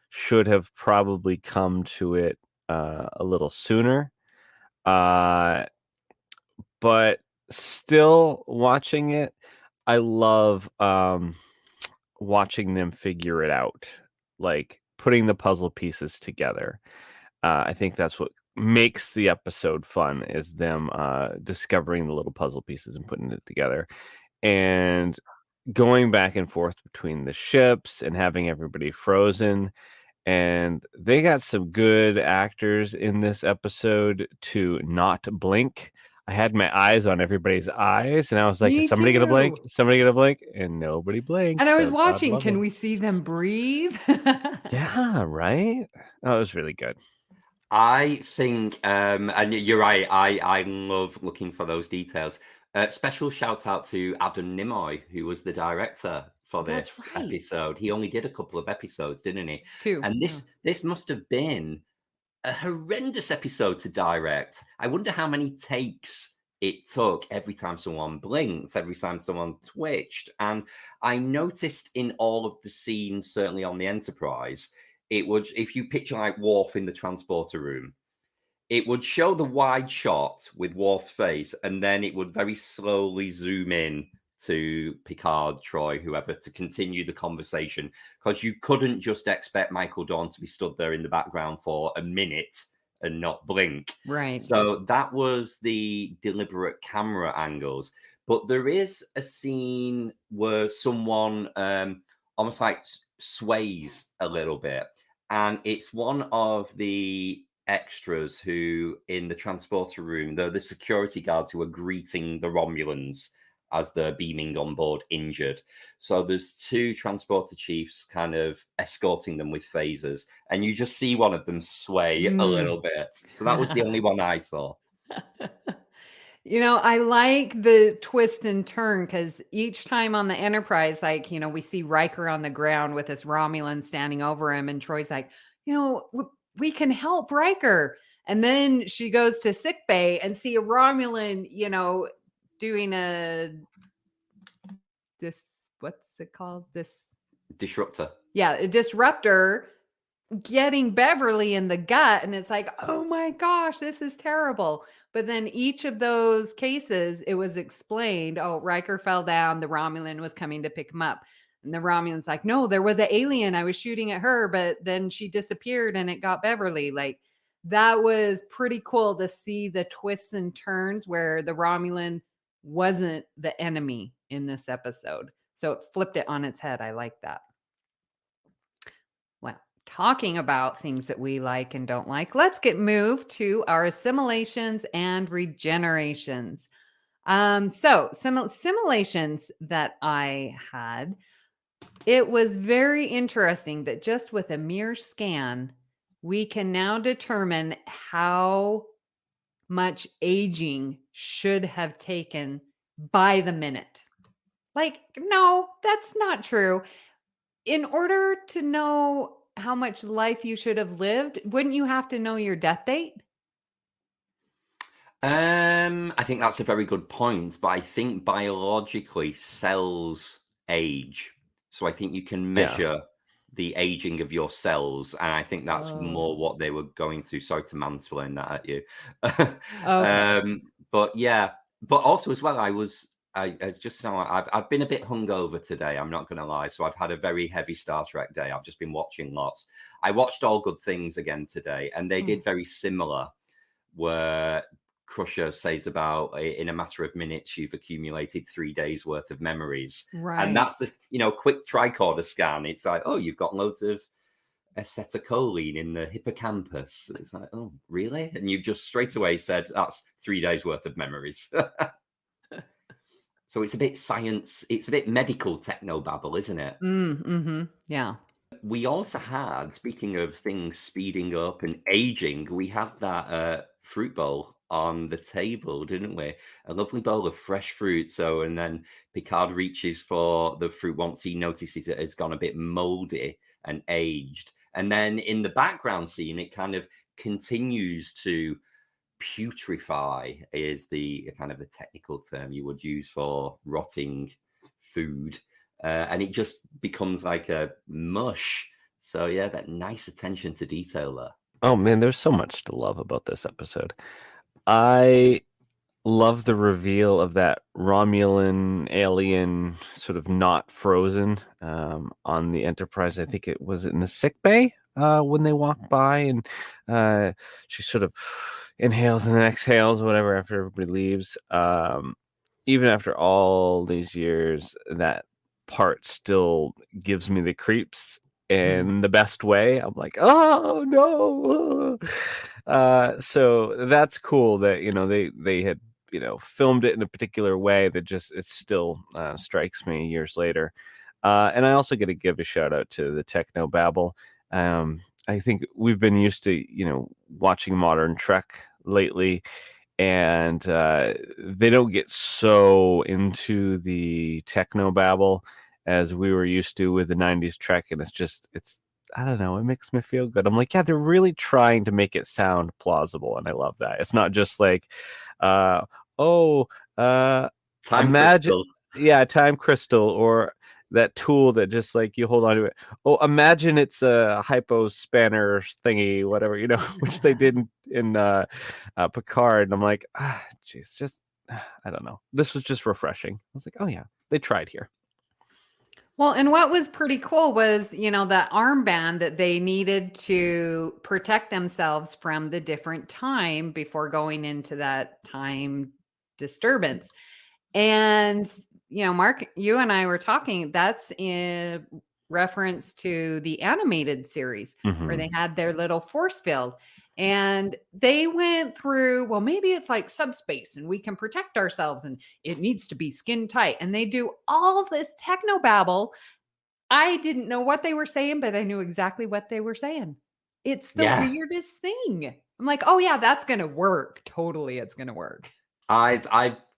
should have probably come to it a little sooner. But still watching it, I love watching them figure it out, like putting the puzzle pieces together. I think that's what makes the episode fun, is them discovering the little puzzle pieces and putting it together and going back and forth between the ships and having everybody frozen. And they got some good actors in this episode to not blink. I had my eyes on everybody's eyes, and I was like, Me is somebody going to blink? too. Somebody going to blink? And nobody blinked. And I was so God watching, love can them. we see them breathe? Yeah, right? Oh, it was really good. I think, and you're right, I love looking for those details. Special shout out to Adam Nimoy, who was the director for That's this right. episode. He only did a couple of episodes, didn't he? 2. And this must have been a horrendous episode to direct. I wonder how many takes it took every time someone blinked, every time someone twitched. And I noticed in all of the scenes, certainly on the Enterprise, it would, if you picture like Worf in the transporter room, it would show the wide shot with Worf's face, and then it would very slowly zoom in to Picard, Troy, whoever, to continue the conversation, because you couldn't just expect Michael Dorn to be stood there in the background for a minute and not blink. Right. So that was the deliberate camera angles. But there is a scene where someone almost like sways a little bit, and it's one of the extras who, in the transporter room, they're the security guards who are greeting the Romulans as they're beaming on board injured. So there's 2 transporter chiefs kind of escorting them with phasers, and you just see one of them sway a little bit. So that was the only one I saw. I like the twist and turn, because each time on the Enterprise, like, we see Riker on the ground with this Romulan standing over him, and Troy's like, we can help Riker. And then she goes to sickbay and see a Romulan, doing what's it called? Disruptor. Yeah, a disruptor getting Beverly in the gut. And it's like, oh my gosh, this is terrible. But then each of those cases, it was explained, oh, Riker fell down. The Romulan was coming to pick him up. And the Romulan's like, no, there was an alien. I was shooting at her, but then she disappeared and it got Beverly. Like, that was pretty cool to see the twists and turns where the Romulan wasn't the enemy in this episode. So it flipped it on its head. I like that. Well, talking about things that we like and don't like, let's get moved to our assimilations and regenerations. So some assimilations that I had. It was very interesting that just with a mere scan, we can now determine how much aging should have taken by the minute. Like, no, that's not true. In order to know how much life you should have lived, wouldn't you have to know your death date? I think that's a very good point, but I think biologically cells age. So I think you can measure the aging of your cells, and I think that's more what they were going to. Sorry to mansplain that at you. Okay. But yeah, but also as well, I just so I've been a bit hungover today. I'm not going to lie. So I've had a very heavy Star Trek day. I've just been watching lots. I watched All Good Things again today, and they did very similar, where Crusher says about in a matter of minutes you've accumulated 3 days worth of memories, Right. and that's the quick tricorder scan. It's like, oh, you've got loads of acetylcholine in the hippocampus. It's like, oh, really? And you've just straight away said that's 3 days worth of memories. So it's a bit science, it's a bit medical technobabble, isn't it? Yeah. We also had, speaking of things speeding up and aging, we had that fruit bowl on the table, didn't we? A lovely bowl of fresh fruit. So, and then Picard reaches for the fruit once he notices it has gone a bit moldy and aged. And then in the background scene, it kind of continues to putrefy, is the kind of the technical term you would use for rotting food. And it just becomes like a mush. So yeah, that nice attention to detail there. Oh man, there's so much to love about this episode. I love the reveal of that Romulan alien sort of not frozen on the Enterprise. I think it was in the sick bay when they walk by, and she sort of inhales and then exhales, whatever, after everybody leaves. Even after all these years, that part still gives me the creeps in the best way. I'm like, oh no. So that's cool that they had filmed it in a particular way that just it still strikes me years later. And I also got to give a shout out to the techno babble. I think we've been used to watching modern Trek lately, and they don't get so into the techno babble as we were used to with the 90s Trek. And it's I don't know, it makes me feel good. I'm like, yeah, they're really trying to make it sound plausible, and I love that. It's not just like Time imagine crystal. Yeah, time crystal, or that tool that just like you hold on to it. Oh, imagine it's a hypo spanner thingy, whatever, which they did in Picard. And I'm like, geez, just I don't know. This was just refreshing. I was like, oh yeah, they tried here. Well, and what was pretty cool was, that armband that they needed to protect themselves from the different time before going into that time disturbance. And, Mark, you and I were talking, that's in reference to the animated series where they had their little force field. And they went through, well, maybe it's like subspace and we can protect ourselves and it needs to be skin tight. And they do all this technobabble. I didn't know what they were saying, but I knew exactly what they were saying. It's the weirdest thing. I'm like, oh yeah, that's going to work. Totally. It's going to work. I've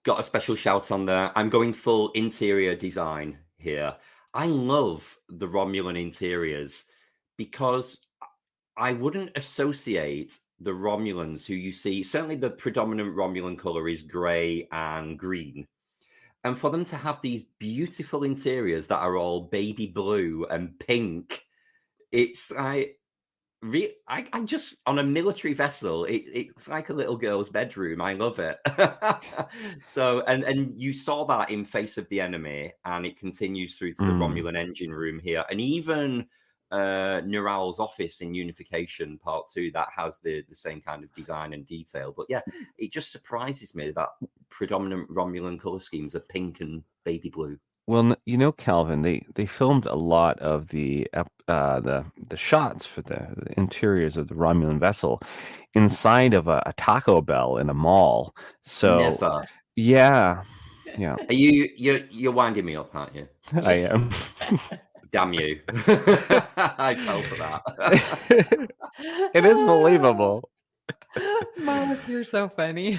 got a special shout on there. I'm going full interior design here. I love the Romulan interiors because I wouldn't associate the Romulans who you see, certainly the predominant Romulan color is gray and green. And for them to have these beautiful interiors that are all baby blue and pink, it's like, I just, on a military vessel, it's like a little girl's bedroom. I love it. So, and you saw that in Face of the Enemy, and it continues through to the Romulan engine room here. And even Neural's office in Unification Part 2, that has the same kind of design and detail. But yeah, it just surprises me that predominant Romulan color schemes are pink and baby blue. Well, Calvin, they filmed a lot of the shots for the interiors of the Romulan vessel inside of a Taco Bell in a mall. So Never. Yeah. You're winding me up, aren't you? I am. Damn you. I fell for that. It is believable. Mark, you're so funny.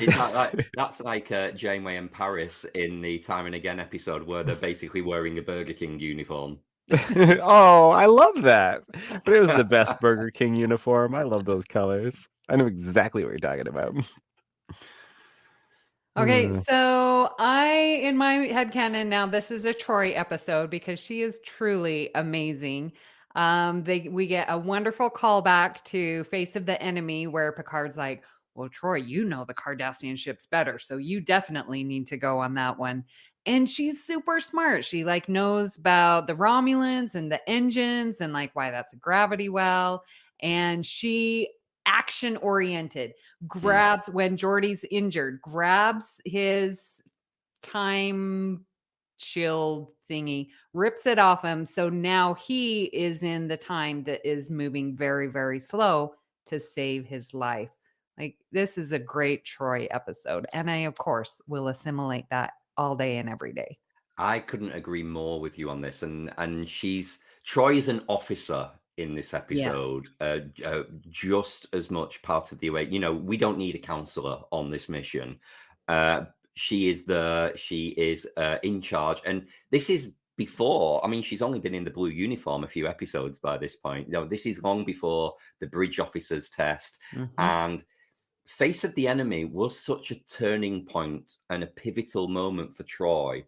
That's like Janeway and Paris in the Time and Again episode where they're basically wearing a Burger King uniform. Oh, I love that. But it was the best Burger King uniform. I love those colors. I know exactly what you're talking about. Okay, so in my headcanon now, this is a Troy episode because she is truly amazing. We get a wonderful callback to Face of the Enemy where Picard's like, well, Troy, you know the Cardassian ships better, so you definitely need to go on that one. And she's super smart. She like knows about the Romulans and the engines and like why that's a gravity well. And she action oriented grabs when Geordi's injured, grabs his time shield thingy, rips it off him. So now he is in the time that is moving very, very slow to save his life. Like, this is a great Troy episode. And I, of course, will assimilate that all day and every day. I couldn't agree more with you on this. And Troy is an officer in this episode, just as much part of the away. You know, we don't need a counselor on this mission. She is in charge, and this is before. I mean, she's only been in the blue uniform a few episodes by this point. You know, this is long before the bridge officers test, and Face of the Enemy was such a turning point and a pivotal moment for Troy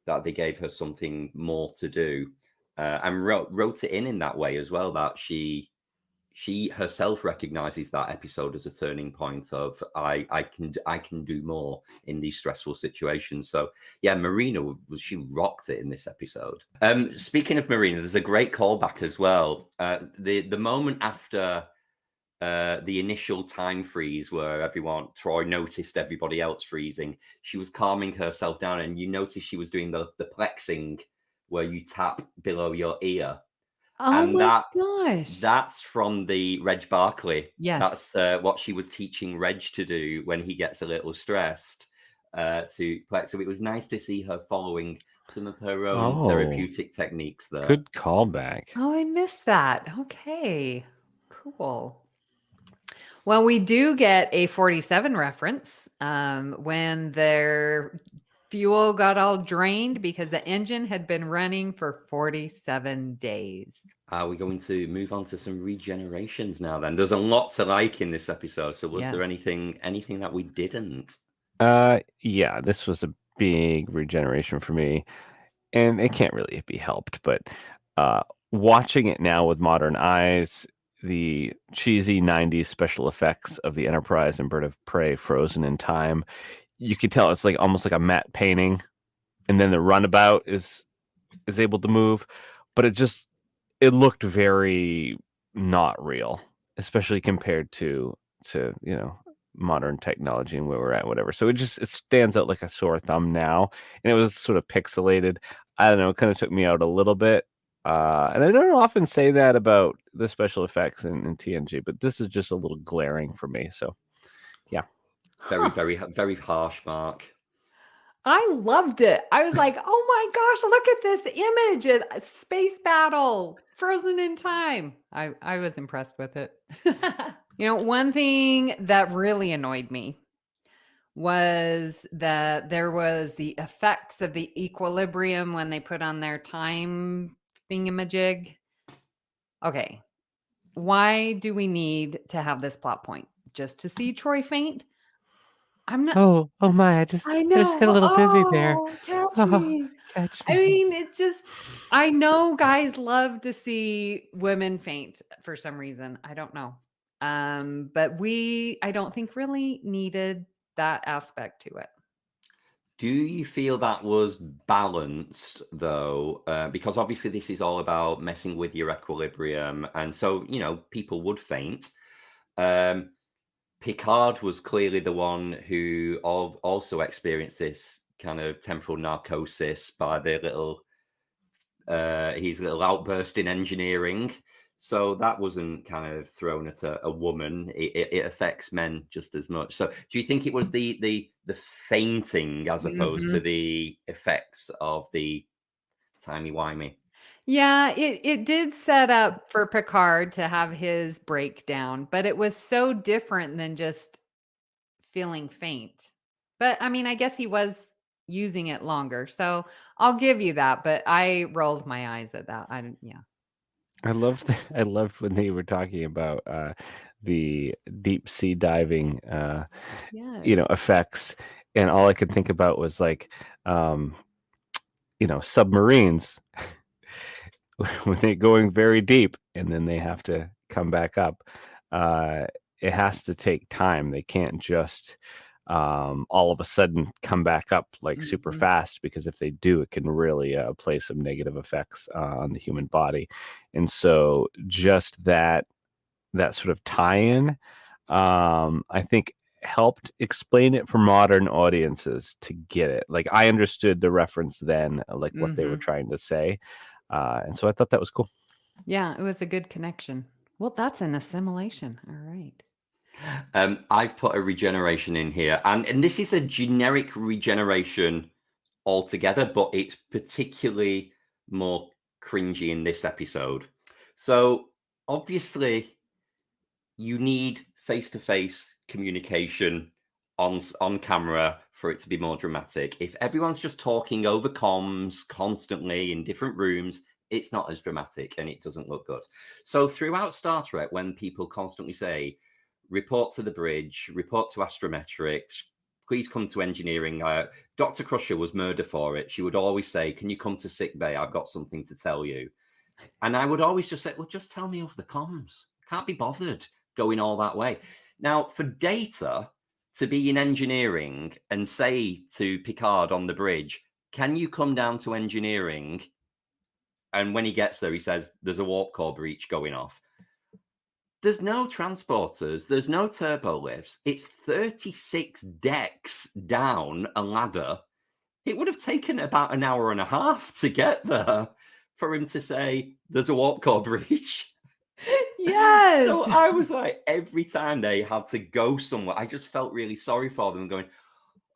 that they gave her something more to do. And wrote it in that way as well, that she herself recognizes that episode as a turning point of I can do more in these stressful situations. So yeah, Marina, she rocked it in this episode. Speaking of Marina, there's a great callback as well. The moment after the initial time freeze where Troy noticed everybody else freezing, she was calming herself down, and you notice she was doing the plexing where you tap below your ear. Oh, and my gosh. That's from the Reg Barclay. Yes. That's what she was teaching Reg to do when he gets a little stressed, to plex. So it was nice to see her following some of her own therapeutic techniques there. Good callback. Oh, I missed that. Okay, cool. Well, we do get a 47 reference when their fuel got all drained because the engine had been running for 47 days. Are we going to move on to some regenerations now then? There's a lot to like in this episode. So was there anything that we didn't? Yeah, this was a big regeneration for me. And it can't really be helped, but watching it now with modern eyes, the cheesy 90s special effects of the Enterprise and Bird of Prey frozen in time, you could tell it's like almost like a matte painting, and then the runabout is able to move, but it looked very not real, especially compared to modern technology and where we're at, whatever. So it stands out like a sore thumb now, and it was sort of pixelated. I don't know, it kind of took me out a little bit. And I don't often say that about the special effects in TNG, but this is just a little glaring for me. So, yeah. Very, very, very harsh, Mark. I loved it. I was like, oh my gosh, look at this image. A space battle frozen in time. I was impressed with it. One thing that really annoyed me was that there was the effects of the equilibrium when they put on their time thingamajig. Okay. Why do we need to have this plot point? Just to see Troy faint? I'm not. Oh my! I just get a little busy there. Catch me. Catch me. I mean, it's just. I know guys love to see women faint for some reason. I don't know. But I don't think really needed that aspect to it. Do you feel that was balanced though? Because obviously this is all about messing with your equilibrium, and so people would faint. Picard was clearly the one who also experienced this kind of temporal narcosis by the his little outburst in engineering. So that wasn't kind of thrown at a woman. It affects men just as much. So do you think it was the fainting as opposed to the effects of the timey-wimey? Yeah, it did set up for Picard to have his breakdown, but it was so different than just feeling faint. But I mean, I guess he was using it longer. So I'll give you that, but I rolled my eyes at that. I didn't, yeah. I loved when they were talking about the deep sea diving Yes. effects, and all I could think about was like submarines when they're going very deep and then they have to come back up. uh it has to take time. They can't just all of a sudden come back up like super Mhm. fast, because if they do, it can really play some negative effects on the human body. And so just that sort of tie-in, I think helped explain it for modern audiences to get it. Like, I understood the reference then, like what they were Mhm. trying to say. And so I thought that was cool. Yeah, it was a good connection. Well, that's an assimilation. All right. I've put a regeneration in here, and this is a generic regeneration altogether, but it's particularly more cringy in this episode. So obviously, you need face-to-face communication on camera for it to be more dramatic. If everyone's just talking over comms constantly in different rooms, it's not as dramatic and it doesn't look good. So throughout Star Trek, when people constantly say, report to the bridge, report to astrometrics, please come to engineering. Dr. Crusher was murder for it. She would always say, can you come to sick bay? I've got something to tell you. And I would always just say, well, just tell me over the comms. Can't be bothered going all that way. Now, for Data to be in engineering and say to Picard on the bridge, can you come down to engineering? And when he gets there, he says, there's a warp core breach going off. There's no transporters. There's no turbo lifts. It's 36 decks down a ladder. It would have taken about an hour and a half to get there for him to say, there's a warp core breach. Yes. So I was like, every time they had to go somewhere, I just felt really sorry for them, going,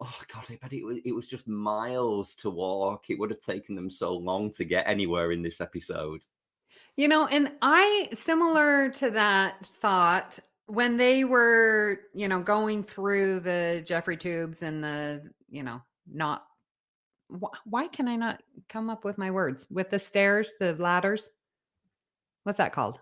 oh God, but it was just miles to walk. It would have taken them so long to get anywhere in this episode. And I, similar to that thought, when they were, going through the Jeffrey tubes and the, not, why can I not come up with my words? With the stairs, the ladders? What's that called?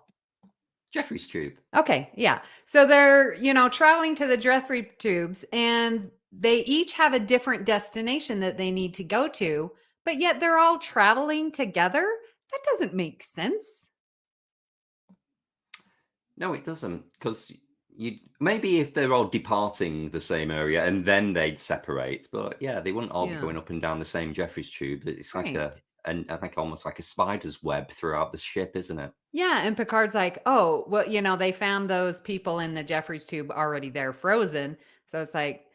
Jeffrey's tube. Okay, yeah. So they're, traveling to the Jeffrey tubes and they each have a different destination that they need to go to, but yet they're all traveling together? That doesn't make sense. No, it doesn't, because maybe if they're all departing the same area and then they'd separate, but yeah, they wouldn't all be going up and down the same Jeffrey's tube. It's like Right. and I think almost like a spider's web throughout the ship, isn't it? Yeah, and Picard's like, oh, well, they found those people in the Jeffrey's tube already there frozen. So it's like,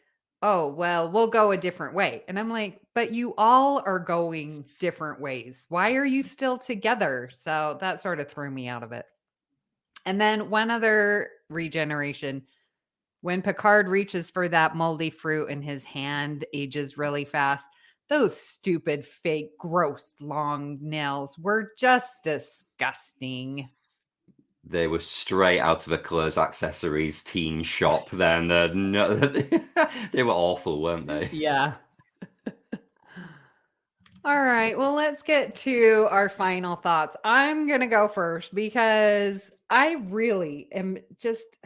oh, well, we'll go a different way. And I'm like, but you all are going different ways. Why are you still together? So that sort of threw me out of it. And then one other regeneration, when Picard reaches for that moldy fruit and his hand ages really fast, those stupid, fake, gross, long nails were just disgusting. They were straight out of a Claire's Accessories teen shop then. No, they were awful, weren't they? Yeah. All right. Well, let's get to our final thoughts. I'm going to go first because I really am just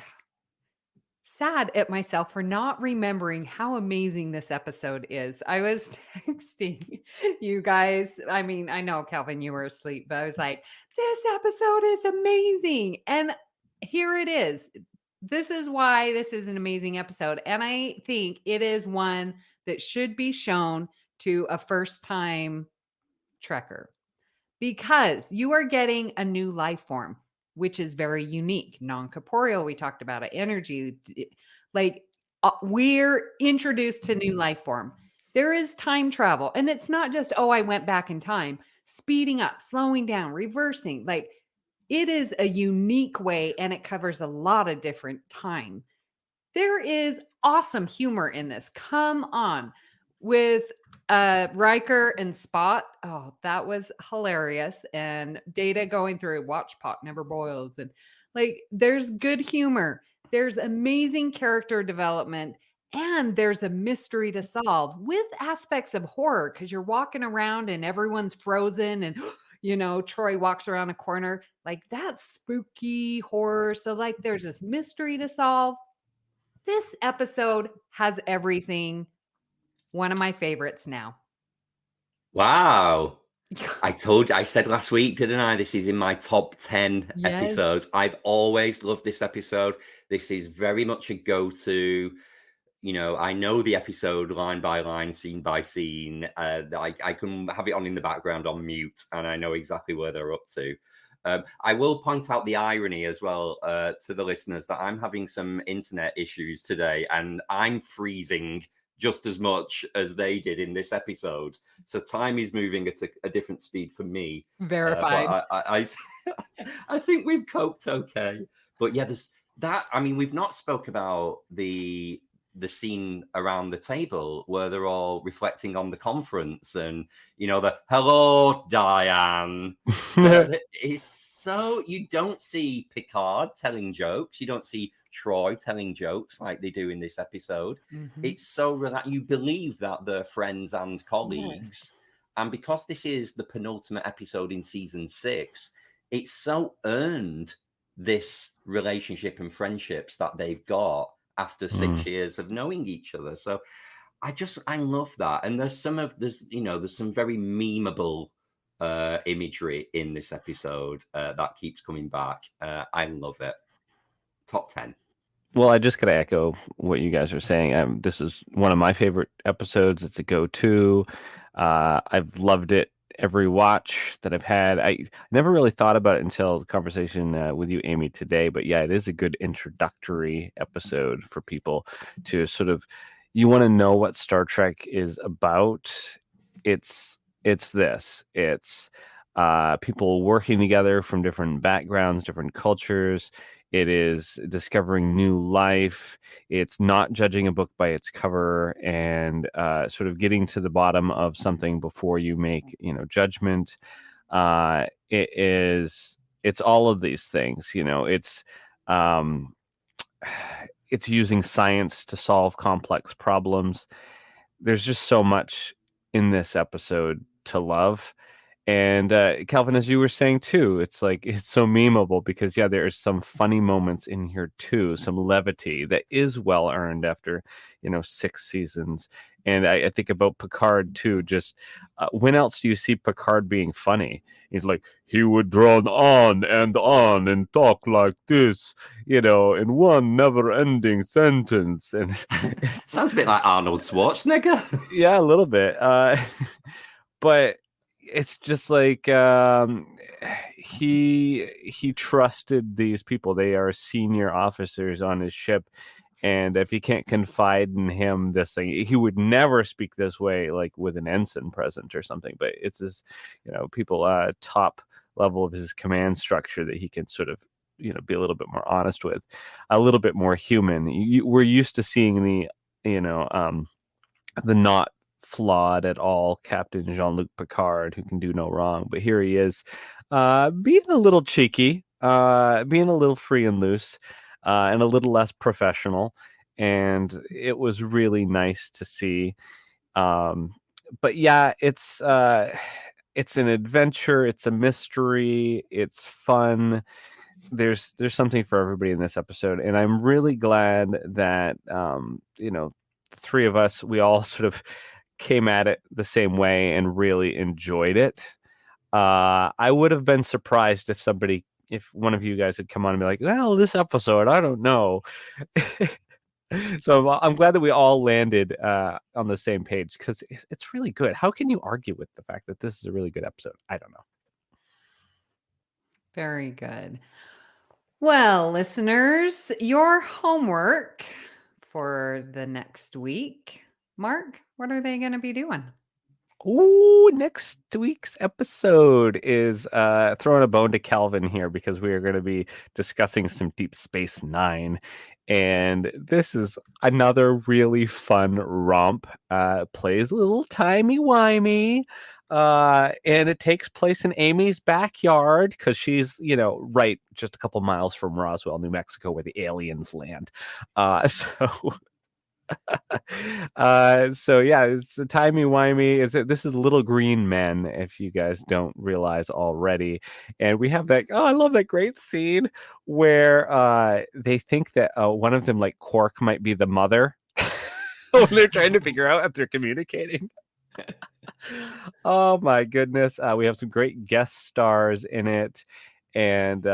sad at myself for not remembering how amazing this episode is. I was texting you guys. I mean, I know, Kelvin, you were asleep, but I was like, this episode is amazing. And here it is. This is why this is an amazing episode. And I think it is one that should be shown to a first time Trekker because you are getting a new life form, which is very unique, non-corporeal. We talked about it, energy. Like we're introduced to new life form. There is time travel, and it's not just, oh, I went back in time, speeding up, slowing down, reversing. Like it is a unique way, and it covers a lot of different time. There is awesome humor in this. Come on, with Riker and Spot. Oh, that was hilarious. And Data going through watch pot never boils. And like, there's good humor. There's amazing character development. And there's a mystery to solve with aspects of horror because you're walking around and everyone's frozen and, Troy walks around a corner. Like, that's spooky horror. So, like, there's this mystery to solve. This episode has everything. One of my favorites now. Wow. I said last week, didn't I? This is in my top 10 episodes. I've always loved this episode. This is very much a go-to. I know the episode line by line, scene by scene. I can have it on in the background on mute, and I know exactly where they're up to. I will point out the irony as well to the listeners that I'm having some internet issues today, and I'm freezing just as much as they did in this episode. So time is moving at a different speed for me. Verified. I think we've coped okay. But yeah, there's that. I mean, we've not spoke about the scene around the table where they're all reflecting on the conference and, the hello, Diane. It's so, you don't see Picard telling jokes. You don't see Troy telling jokes like they do in this episode. Mm-hmm. It's so you believe that they're friends and colleagues. Yes. And because this is the penultimate episode in season 6, it's so earned this relationship and friendships that they've got after 6 years of knowing each other. So I love that. And there's some very memeable imagery in this episode that keeps coming back. I love it. Top 10. Well, I just got to echo what you guys are saying. This is one of my favorite episodes. It's a go-to. I've loved it every watch that I've had. I never really thought about it until the conversation with you, Amy, today. But yeah, it is a good introductory episode for people to sort of, you want to know what Star Trek is about. It's this. It's people working together from different backgrounds, different cultures. It is discovering new life. It's not judging a book by its cover and sort of getting to the bottom of something before you make, judgment. It's all of these things. It's using science to solve complex problems. There's just so much in this episode to love. And Kelvin, as you were saying too, it's like it's so memeable because there's some funny moments in here too, some levity that is well earned after 6 seasons. And I think about Picard too. Just when else do you see Picard being funny? He's like, he would drone on and talk like this, in one never-ending sentence. And sounds a bit like Arnold Schwarzenegger. Yeah, a little bit. But it's just like he trusted these people. They are senior officers on his ship, and if he can't confide in him this thing, he would never speak this way, like with an ensign present or something. But it's this, people top level of his command structure that he can sort of, be a little bit more honest with, a little bit more human. We're used to seeing the not flawed at all Captain Jean-Luc Picard, who can do no wrong, but here he is being a little cheeky, being a little free and loose, and a little less professional, and it was really nice to see. But yeah, it's an adventure, it's a mystery, it's fun. There's something for everybody in this episode, and I'm really glad that the three of us, we all sort of came at it the same way and really enjoyed it. I would have been surprised if one of you guys had come on and be like, well, this episode, I don't know. So I'm glad that we all landed on the same page because it's really good. How can you argue with the fact that this is a really good episode? I don't know. Very good. Well, listeners, your homework for the next week. Mark, what are they going to be doing? Ooh, next week's episode is throwing a bone to Kelvin here because we are going to be discussing some Deep Space Nine. And this is another really fun romp. Plays a little timey-wimey. And it takes place in Amy's backyard because she's, right just a couple miles from Roswell, New Mexico, where the aliens land. So yeah, it's a timey-wimey. This is Little Green Men, if you guys don't realize already. And we have that, I love that great scene where they think that one of them, like Quark, might be the mother when they're trying to figure out if they're communicating. Oh my goodness. We have some great guest stars in it. And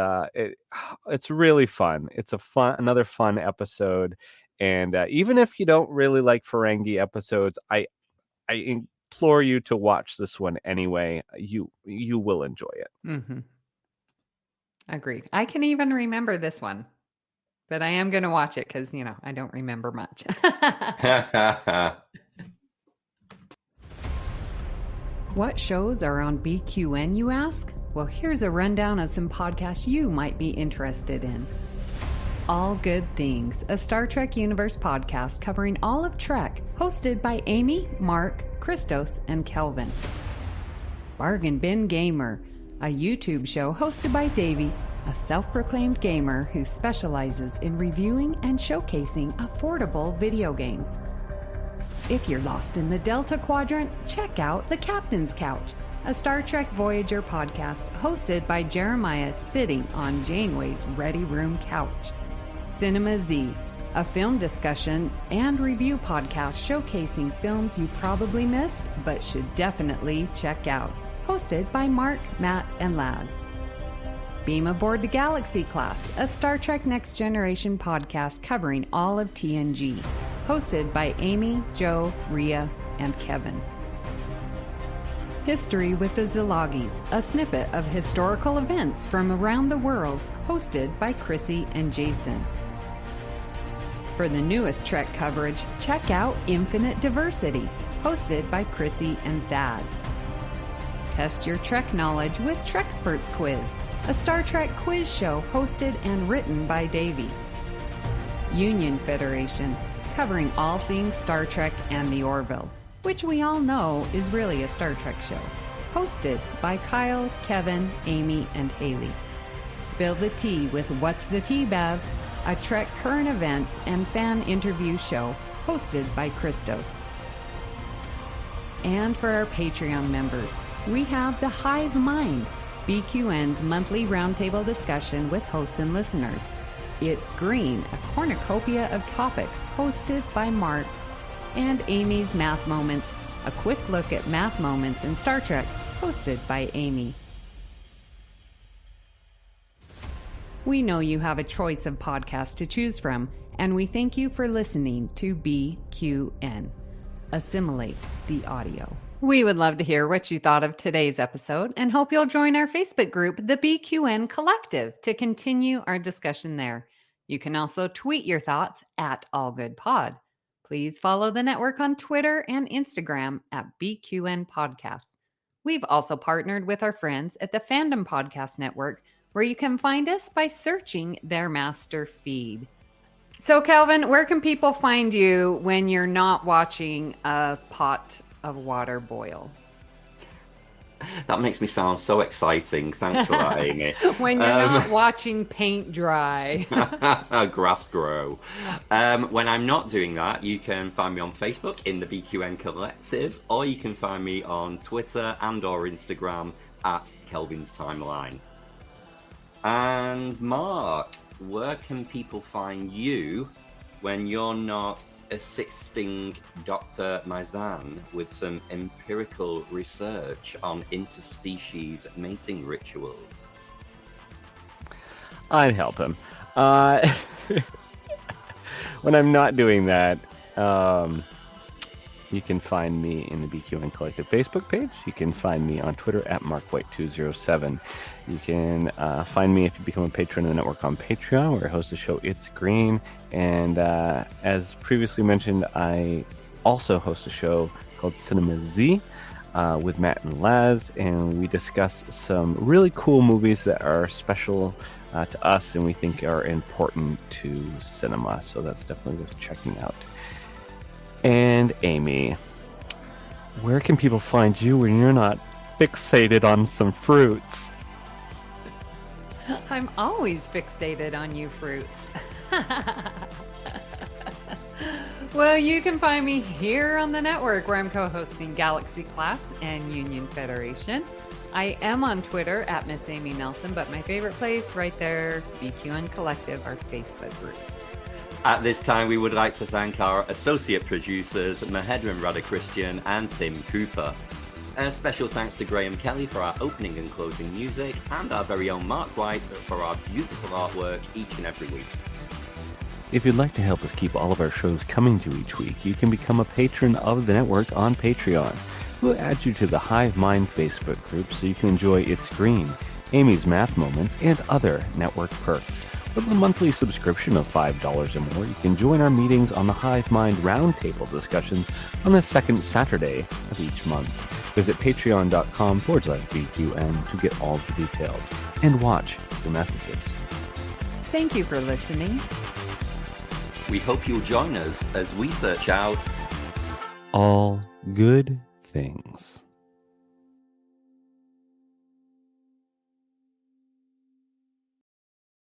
it's really fun. It's another fun episode. And even if you don't really like Ferengi episodes, I implore you to watch this one anyway. You will enjoy it. Mm-hmm. Agreed. I can even remember this one, but I am going to watch it because, I don't remember much. What shows are on BQN, you ask? Well, here's a rundown of some podcasts you might be interested in. All Good Things, a Star Trek Universe podcast covering all of Trek, hosted by Amy, Mark, Christos, and Kelvin. Bargain Bin Gamer, a YouTube show hosted by Davey, a self-proclaimed gamer who specializes in reviewing and showcasing affordable video games. If you're lost in the Delta Quadrant, check out The Captain's Couch, a Star Trek Voyager podcast hosted by Jeremiah sitting on Janeway's Ready Room couch. Cinema Z, a film discussion and review podcast showcasing films you probably missed but should definitely check out. Hosted by Mark, Matt, and Laz. Beam Aboard the Galaxy Class, a Star Trek Next Generation podcast covering all of TNG. Hosted by Amy, Joe, Rhea, and Kevin. History with the Szilagys, a snippet of historical events from around the world, hosted by Chrissie and Jason. For the newest Trek coverage, check out Infinite Diversity, hosted by Chrissie and Thad. Test your Trek knowledge with Trexperts Quiz, a Star Trek quiz show hosted and written by Davey. Union Federation, covering all things Star Trek and the Orville, which we all know is really a Star Trek show, hosted by Kyle, Kevin, Amy, and Haley. Spill the Tea with What's the Tea, Bev? A Trek current events and fan interview show hosted by Christos. And for our Patreon members, we have The Hive Mind, BQN's monthly roundtable discussion with hosts and listeners. It's Green, a cornucopia of topics hosted by Mark, and Amy's Math Moments, a quick look at math moments in Star Trek, hosted by Amy. We know you have a choice of podcasts to choose from, and we thank you for listening to BQN. Assimilate the audio. We would love to hear what you thought of today's episode and hope you'll join our Facebook group, the BQN Collective, to continue our discussion there. You can also tweet your thoughts at AllGoodPod. Please follow the network on Twitter and Instagram at BQN Podcast. We've also partnered with our friends at the Fandom Podcast Network, where you can find us by searching their master feed. So, Kelvin, where can people find you when you're not watching a pot of water boil? That makes me sound so exciting. Thanks for that, Amy. When you're not watching paint dry. Grass grow. When I'm not doing that, you can find me on Facebook in the BQN Collective, or you can find me on Twitter and or Instagram at Kelvin's Timeline. And Mark, where can people find you when you're not assisting Dr. Mahendran with some empirical research on interspecies mating rituals? I'd help him. When I'm not doing that, you can find me in the BQN Collective Facebook page. You can find me on Twitter at MarkWhite207. You can find me if you become a patron of the network on Patreon, where I host the show It's Green. And as previously mentioned, I also host a show called Cinema Z with Matt and Laz, and we discuss some really cool movies that are special to us and we think are important to cinema. So that's definitely worth checking out. And Amy, where can people find you when you're not fixated on some fruits? I'm always fixated on you fruits. Well, you can find me here on the network where I'm co-hosting Galaxy Class and Union Federation. I am on Twitter at Miss Amy Nelson, but my favorite place right there, BQN Collective, our Facebook group. At this time, we would like to thank our associate producers, Mahendran Radhakrishnan and Tim Cooper. A special thanks to Graham Kelly for our opening and closing music, and our very own Mark White for our beautiful artwork each and every week. If you'd like to help us keep all of our shows coming to each week, you can become a patron of the network on Patreon. We'll add you to the Hive Mind Facebook group so you can enjoy It's Green, Amy's Math Moments, and other network perks. With a monthly subscription of $5 or more, you can join our meetings on the Hive Mind Roundtable discussions on the second Saturday of each month. Visit patreon.com/BQN to get all the details. And watch your messages. Thank you for listening. We hope you'll join us as we search out All good things.